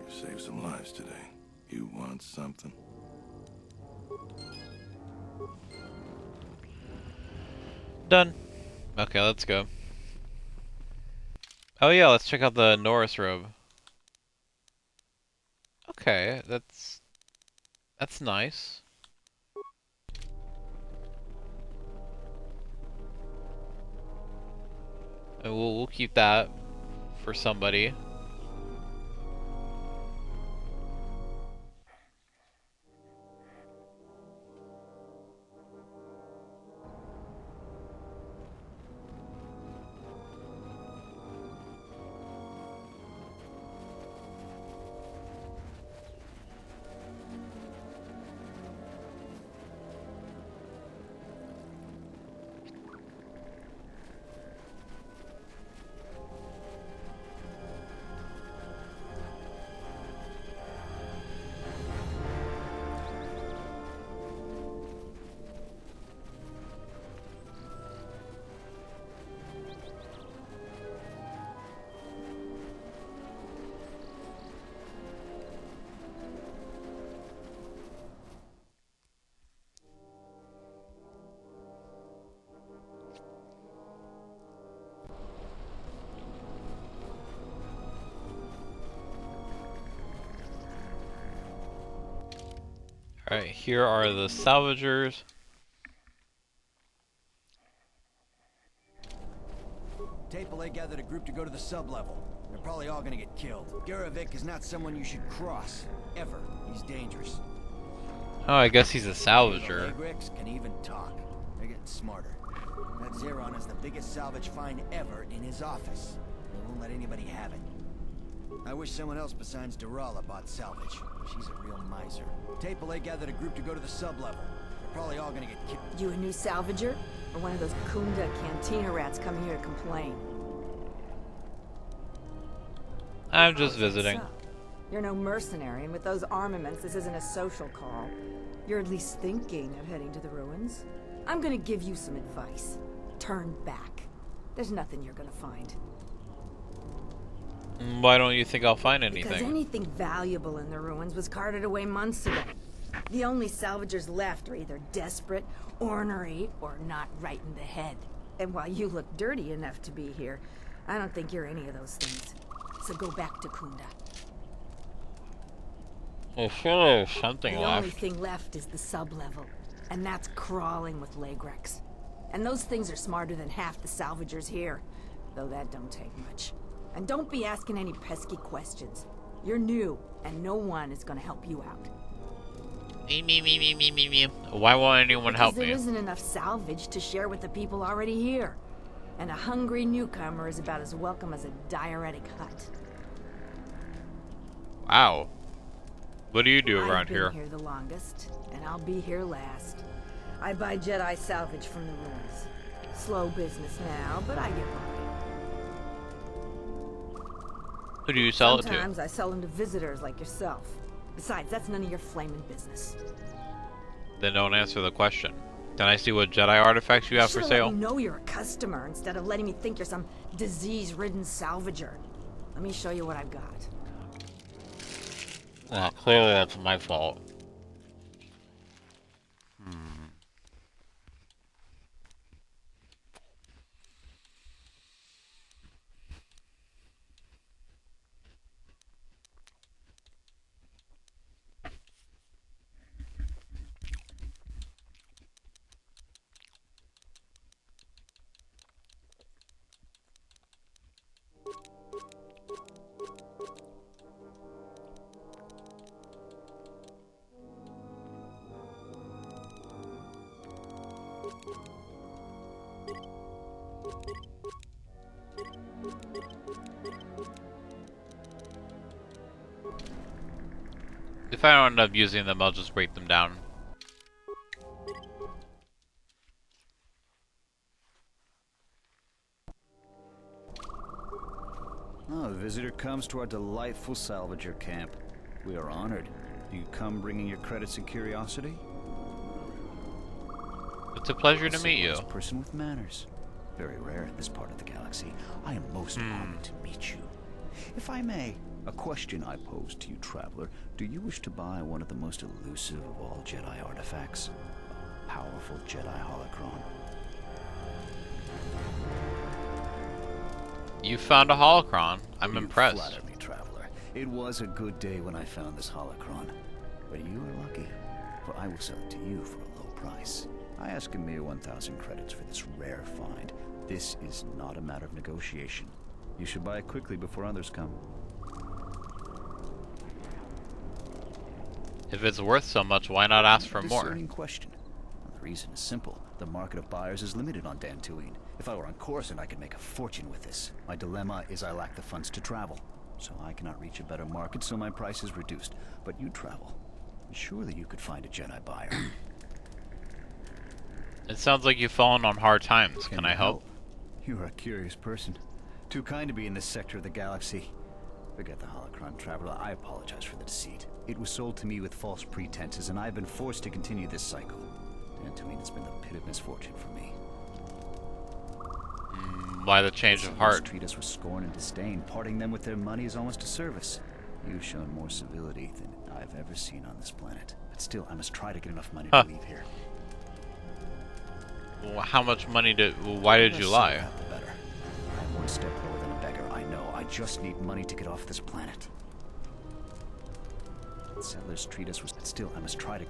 You saved some lives today. You want something? Done. Okay, let's go. Oh yeah, let's check out the Norris robe. Okay, that's nice. And we'll keep that for somebody. Alright, here are the salvagers. Tapele gathered a group to go to the sub-level. They're probably all gonna get killed. Garavik is not someone you should cross. Ever. He's dangerous. Oh, I guess he's a salvager. The Lagrix can even talk. They're getting smarter. That Zeron is the biggest salvage find ever in his office. They won't let anybody have it. I wish someone else besides Durala bought salvage. She's a real miser. Tapele gathered a group to go to the sub-level. They're probably all gonna get killed. You a new salvager? Or one of those Kunda cantina rats coming here to complain? I'm just visiting. So, you're no mercenary, and with those armaments, this isn't a social call. You're at least thinking of heading to the ruins. I'm gonna give you some advice. Turn back. There's nothing you're gonna find. Why don't you think I'll find Because anything? anything valuable in the ruins was carted away months ago. The only salvagers left are either desperate, ornery, or not right in the head. And while you look dirty enough to be here, I don't think you're any of those things. So go back to Kunda. I feel there's something The left. only thing left is the sub-level. And that's crawling with Legrex. And those things are smarter than half the salvagers here. Though that don't take much. And don't be asking any pesky questions. You're new, and no one is gonna help you out. Me. Why won't anyone help me? Because there isn't enough salvage to share with the people already here. And a hungry newcomer is about as welcome as a diuretic hut. Wow. What do you do around I've been here? here the longest, and I'll be here last. I buy Jedi salvage from the ruins. Slow business now, but I get by. Who do you sell it to? Sometimes I sell them to visitors like yourself. Besides, that's none of your flaming business. Then don't answer the question. Can I see what Jedi artifacts you have for Should've sale? let me know you're a customer instead of letting me think you're some disease-ridden salvager. Let me show you what I've got. Well, clearly that's my fault. If I don't end up using them, I'll just break them down. Oh, a visitor comes to our delightful salvager camp. We are honored. Do you come bringing your credits and curiosity? It's a pleasure to meet you. A person with manners. Very rare in this part of the galaxy. I am most honored to meet you. If I may, a question I pose to you, traveler. Do you wish to buy one of the most elusive of all Jedi artifacts? A powerful Jedi holocron. You found a holocron. I'm impressed. You flatter me, traveler. It was a good day when I found this holocron. But you are lucky, for I will sell it to you for a low price. I ask a mere 1,000 credits for this rare find. This is not a matter of negotiation. You should buy it quickly before others come. If it's worth so much, why not ask for more? Discerning question. Well, the reason is simple. The market of buyers is limited on Dantooine. If I were on Coruscant, I could make a fortune with this. My dilemma is I lack the funds to travel. So I cannot reach a better market, so my price is reduced. But you travel. Surely you could find a Jedi buyer. It sounds like you've fallen on hard times. Can I help? You are a curious person. Too kind to be in this sector of the galaxy. Forget the holocron, traveler. I apologize for the deceit. It was sold to me with false pretenses, and I've been forced to continue this cycle. Dantooine has been the pit of misfortune for me. Why the change of heart? Treat us with scorn and disdain. Parting them with their money is almost a service. You've shown more civility than I've ever seen on this planet. But still, I must try to get enough money to leave here. Well, how much money did... Why did you lie? The better. I'm one step lower than a beggar, I know. I just need money to get off this planet. Settlers treat us with... But still, I must try to...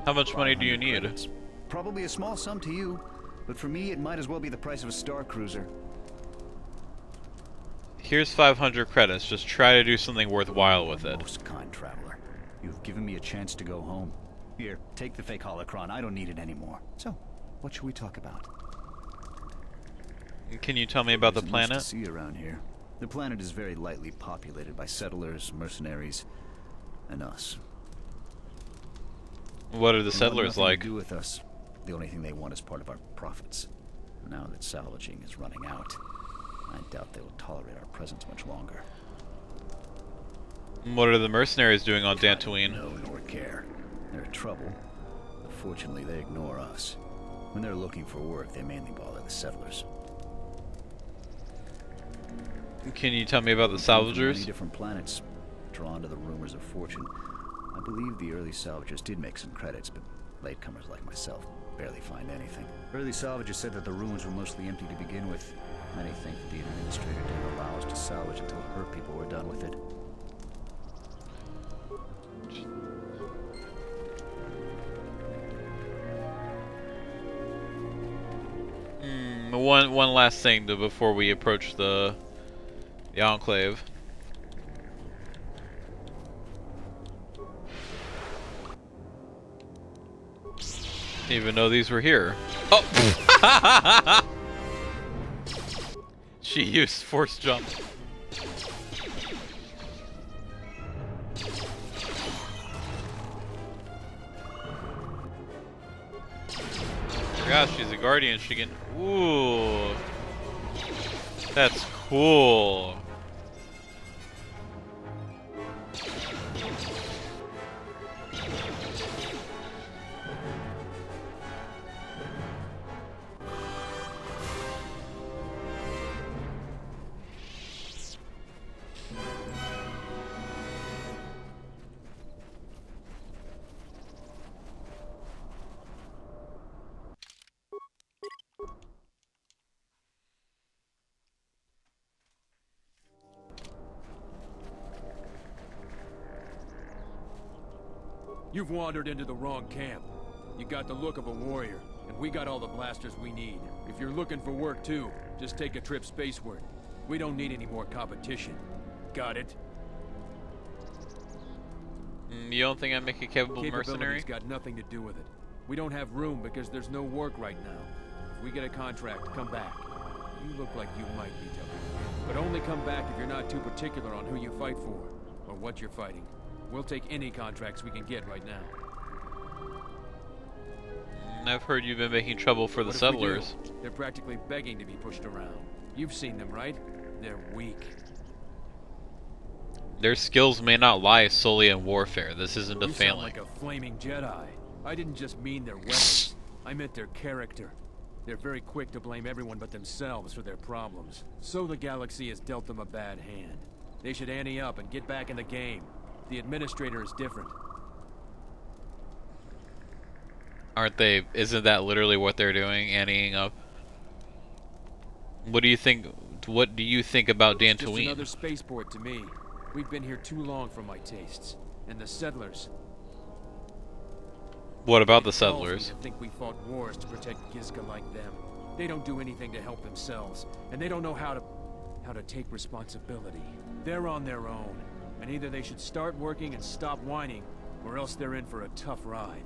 How much money do you need? Credits. Probably a small sum to you. But for me, it might as well be the price of a star cruiser. Here's 500 credits. Just try to do something worthwhile with it. Most kind traveler. You've given me a chance to go home. Here, take the fake holocron. I don't need it anymore. So, what should we talk about? Can you tell me about the planet? Much to see around here. The planet is very lightly populated by settlers, mercenaries, and us. What are the settlers like? To do with us. The only thing they want is part of our profits. Now that salvaging is running out, I doubt they will tolerate our presence much longer. What are the mercenaries doing on Dantooine? No, nor care. They're in trouble, but fortunately they ignore us. When they're looking for work, they mainly bother the settlers. Can you tell me about the salvagers? Many different planets, drawn to the rumors of fortune. I believe the early salvagers did make some credits, but latecomers like myself barely find anything. Early salvagers said that the ruins were mostly empty to begin with. Many think that the administrator didn't allow us to salvage until her people were done with it. One last thing before we approach the Enclave. Didn't even know these were here. Oh! She used force jump. Gosh, she's a guardian. She can. Ooh, that's cool. You've wandered into the wrong camp. You got the look of a warrior, and we got all the blasters we need. If you're looking for work too, just take a trip spaceward. We don't need any more competition. Got it? You don't think I make a capable mercenary? Capability's got nothing to do with it. We don't have room because there's no work right now. If we get a contract, come back. You look like you might be tough. But only come back if you're not too particular on who you fight for, or what you're fighting. We'll take any contracts we can get right now. I've heard you've been making trouble for the settlers. They're practically begging to be pushed around. You've seen them, right? They're weak. Their skills may not lie solely in warfare. This isn't a You failing. sound like a flaming Jedi. I didn't just mean their weapons. I meant their character. They're very quick to blame everyone but themselves for their problems. So the galaxy has dealt them a bad hand. They should ante up and get back in the game. The administrator is different. Aren't they? Isn't that literally what they're doing? Anteing up. What do you think? What do you think about Just Dantooine? another spaceport to me. We've been here too long for my tastes. And the settlers. What about the It tells me settlers? to think we fought wars to protect Gizka like them. They don't do anything to help themselves, and they don't know how to take responsibility. They're on their own, and either they should start working and stop whining, or else they're in for a tough ride.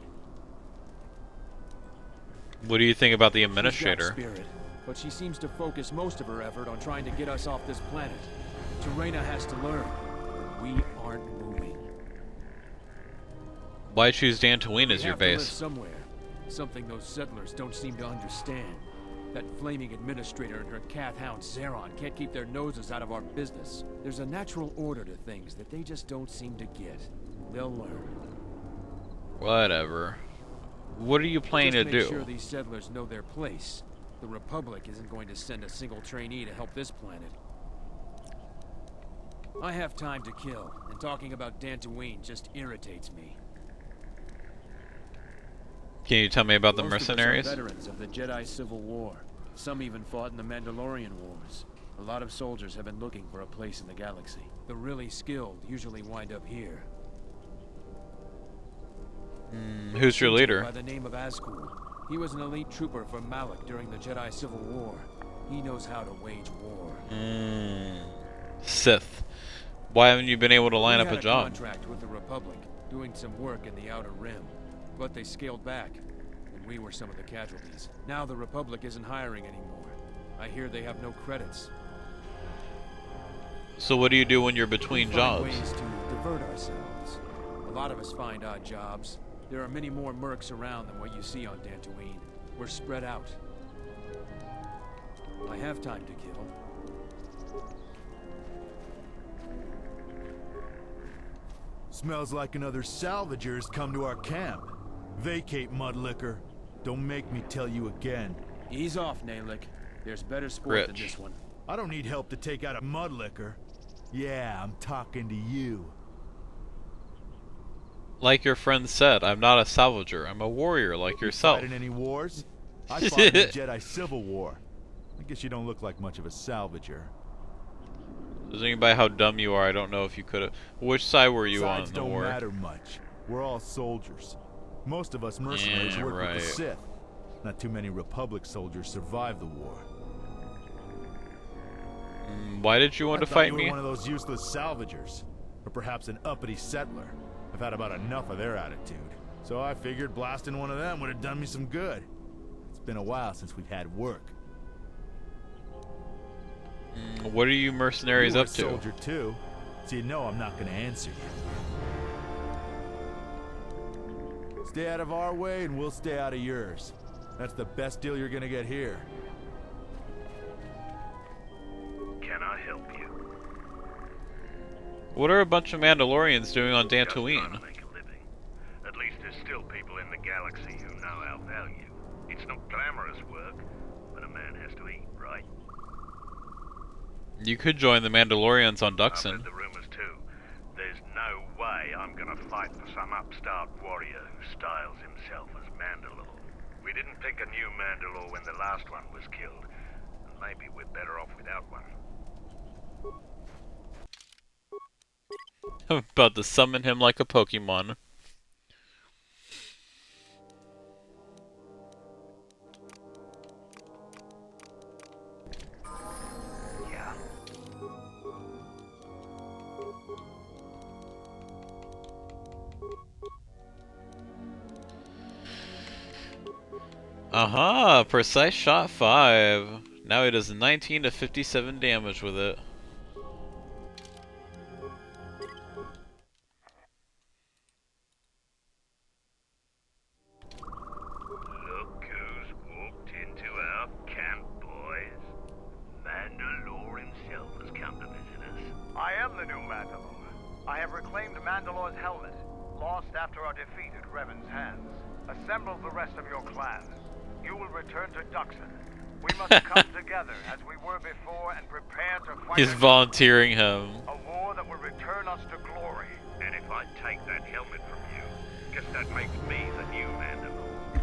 What do you think about the She's got administrator? spirit, but she seems to focus most of her effort on trying to get us off this planet. Terena has to learn that we aren't moving. Why choose Dantooine as We your have to live base? somewhere. Something those settlers don't seem to understand. That flaming administrator and her cat hound Zeron can't keep their noses out of our business. There's a natural order to things that they just don't seem to get. They'll learn. Whatever. What are you planning to Just do? make sure these settlers know their place. The Republic isn't going to send a single trainee to help this planet. I have time to kill, and talking about Dantooine just irritates me. Can you tell me about the Most of us are mercenaries? veterans of the Jedi Civil War. Some even fought in the Mandalorian Wars. A lot of soldiers have been looking for a place in the galaxy. The really skilled usually wind up here. Who's your leader? By the name of Azkul. He was an elite trooper from Malak during the Jedi Civil War. He knows how to wage war. Sith. Why haven't you been able to line We up had a job? Contract with the Republic, doing some work in the Outer Rim, but they scaled back, and we were some of the casualties. Now the Republic isn't hiring anymore. I hear they have no credits. So what do you do when you're between We find jobs? ways to divert ourselves. A lot of us find odd jobs. There are many more mercs around than what you see on Dantooine. We're spread out. I have time to kill. Smells like another salvager's come to our camp. Vacate, Mudlicker. Don't make me tell you again. Ease off, Nalick. There's better sport than this one. I don't need help to take out a Mudlicker. Yeah, I'm talking to you. Like your friend said, I'm not a salvager. I'm a warrior like yourself. Fighting any wars? I fought in the Jedi Civil War. I guess you don't look like much of a salvager. Judging by how dumb you are, I don't know if you could have. Which side were you Sides on in the don't war? matter much. We're all soldiers. Most of us mercenaries Yeah, work with right. the Sith. Not too many Republic soldiers survived the war. Why did you want to I thought fight you were me? one of those useless salvagers, or perhaps an uppity settler. I've had about enough of their attitude, so I figured blasting one of them would have done me some good. It's been a while since we've had work. What are you mercenaries up to? You're a soldier too, so you know I'm not going to answer you. Stay out of our way, and we'll stay out of yours. That's the best deal you're going to get here. Can I help you? What are a bunch of Mandalorians doing on Dantooine? At least there's still people in the galaxy who know our value. It's not glamorous work, but a man has to eat, right? You could join the Mandalorians on I've Duxon. heard the rumors too. There's no way I'm gonna fight for some upstart warrior who styles himself as Mandalore. We didn't pick a new Mandalore when the last one was killed. And maybe we're better off without one. I'm about to summon him like a Pokemon. Yeah. Aha! Precise shot 5. Now he does 19 to 57 damage with it. Look who's walked into our camp, boys. Mandalore himself has come to visit us. I am the new Mandalore. I have reclaimed Mandalore's helmet, lost after our defeat at Revan's hands. Assemble the rest of your clan. You will return to Duxon. We must come together as we were before and prepare to fight He's volunteering him. a war that will return us to glory. And if I take that helmet from you, guess that makes me the new Mandalore.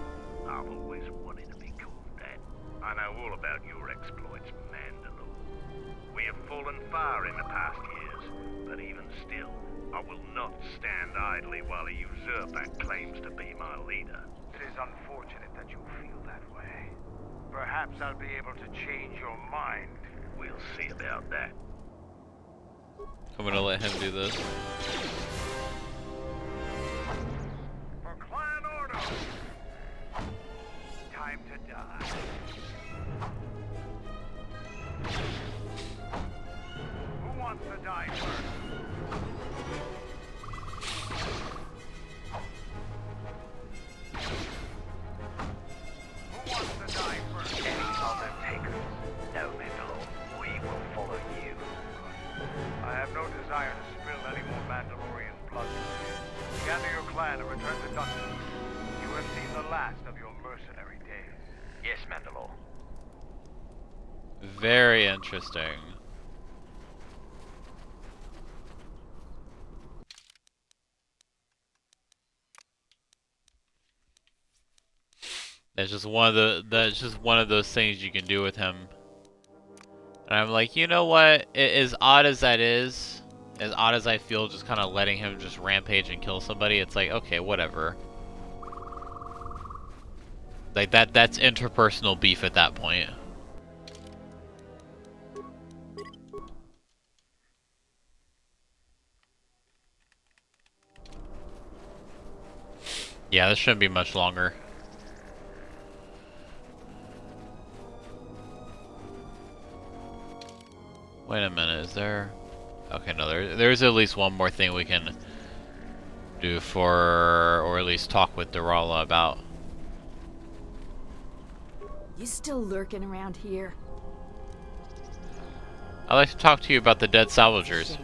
I've always wanted to be called that. I know all about your exploits, Mandalore. We have fallen far in the past years, but even still, I will not stand idly while a usurper claims to be my leader. It is unfortunate that you feel that way. Perhaps I'll be able to change your mind. We'll see about that. I'm gonna let him do this. For clan order! Time to die. Who wants to die first? Who wants to die first? Any other takers? No, Mandalore. We will follow you. I have no desire to spill any more Mandalorian blood. Gather your clan and return to Dantooine. You have seen the last of your mercenary days. Yes, Mandalore. Very interesting. That's just one of those things you can do with him. And I'm like, you know what? As odd as that is, as odd as I feel just kind of letting him just rampage and kill somebody, it's like, okay, whatever. Like that's interpersonal beef at that point. Yeah, this shouldn't be much longer. Wait a minute, is there... Okay, no, there's at least one more thing we can do for, or at least talk with Durala about. You still lurking around here? I'd like to talk to you about the dead salvagers.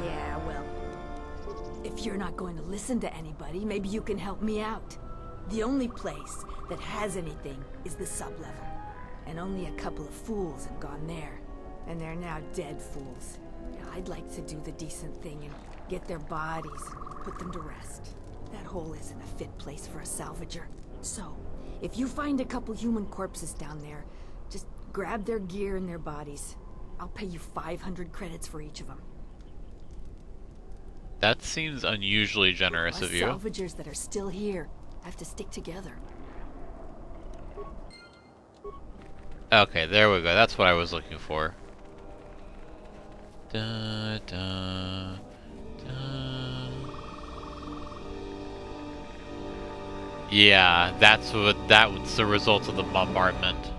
Yeah, well, if you're not going to listen to anybody, maybe you can help me out. The only place that has anything is the sublevel. And only a couple of fools have gone there. And they're now dead fools. I'd like to do the decent thing and get their bodies and put them to rest. That hole isn't a fit place for a salvager. So, if you find a couple human corpses down there, just grab their gear and their bodies. I'll pay you 500 credits for each of them. That seems unusually generous of you. Salvagers that are still here have to stick together. Okay, there we go. That's what I was looking for. Da, da, da. Yeah, that was the result of the bombardment.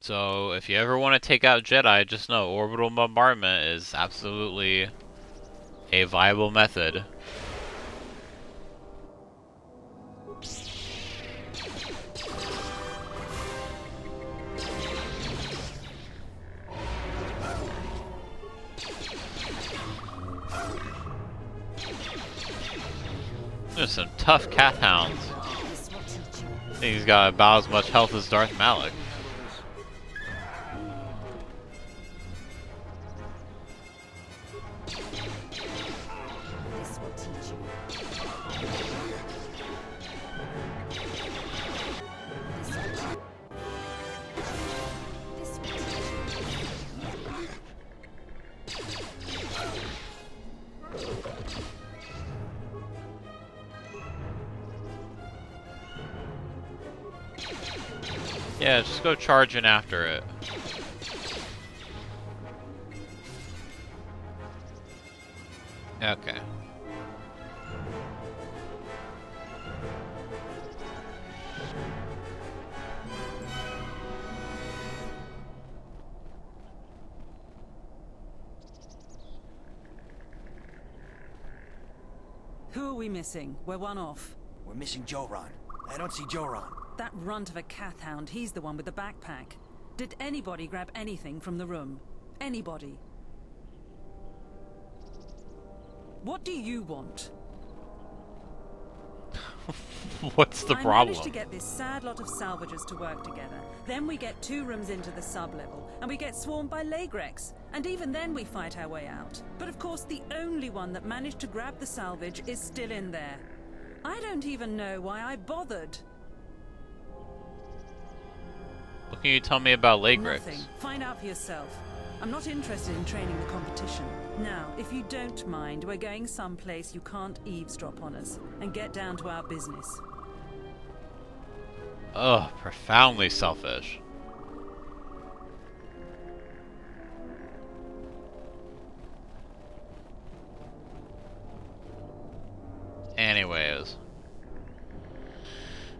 So, if you ever want to take out Jedi, just know orbital bombardment is absolutely a viable method. There's some tough Kath hounds. I think he's got about as much health as Darth Malak. Yeah, just go charging after it. Okay. Who are we missing? We're one off. We're missing Joran. I don't see Joran. That runt of a Kath hound, he's the one with the backpack. Did anybody grab anything from the room? Anybody? What do you want? What's the problem? I managed to get this sad lot of salvagers to work together. Then we get 2 rooms into the sub-level, and we get swarmed by Lagrex. And even then we fight our way out. But of course the only one that managed to grab the salvage is still in there. I don't even know why I bothered. What can you tell me about Lagrex? Nothing. Find out for yourself. I'm not interested in training the competition. Now, if you don't mind, we're going someplace you can't eavesdrop on us, and get down to our business. Ugh, profoundly selfish. Anyways.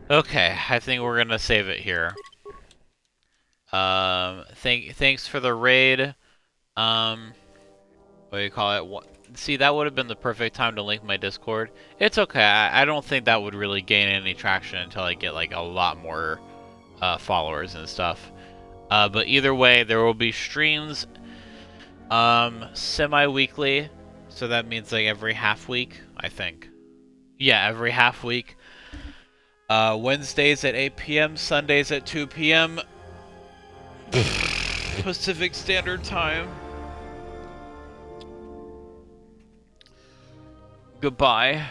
Okay, I think we're gonna save it here. Thanks for the raid. What do you call it? See, that would have been the perfect time to link my Discord. It's okay. I don't think that would really gain any traction until I get like a lot more followers and stuff. But either way, there will be streams semi-weekly. So that means like every half week, I think. Yeah, every half week. Wednesdays at 8 p.m., Sundays at 2 p.m. Pacific Standard Time. Goodbye.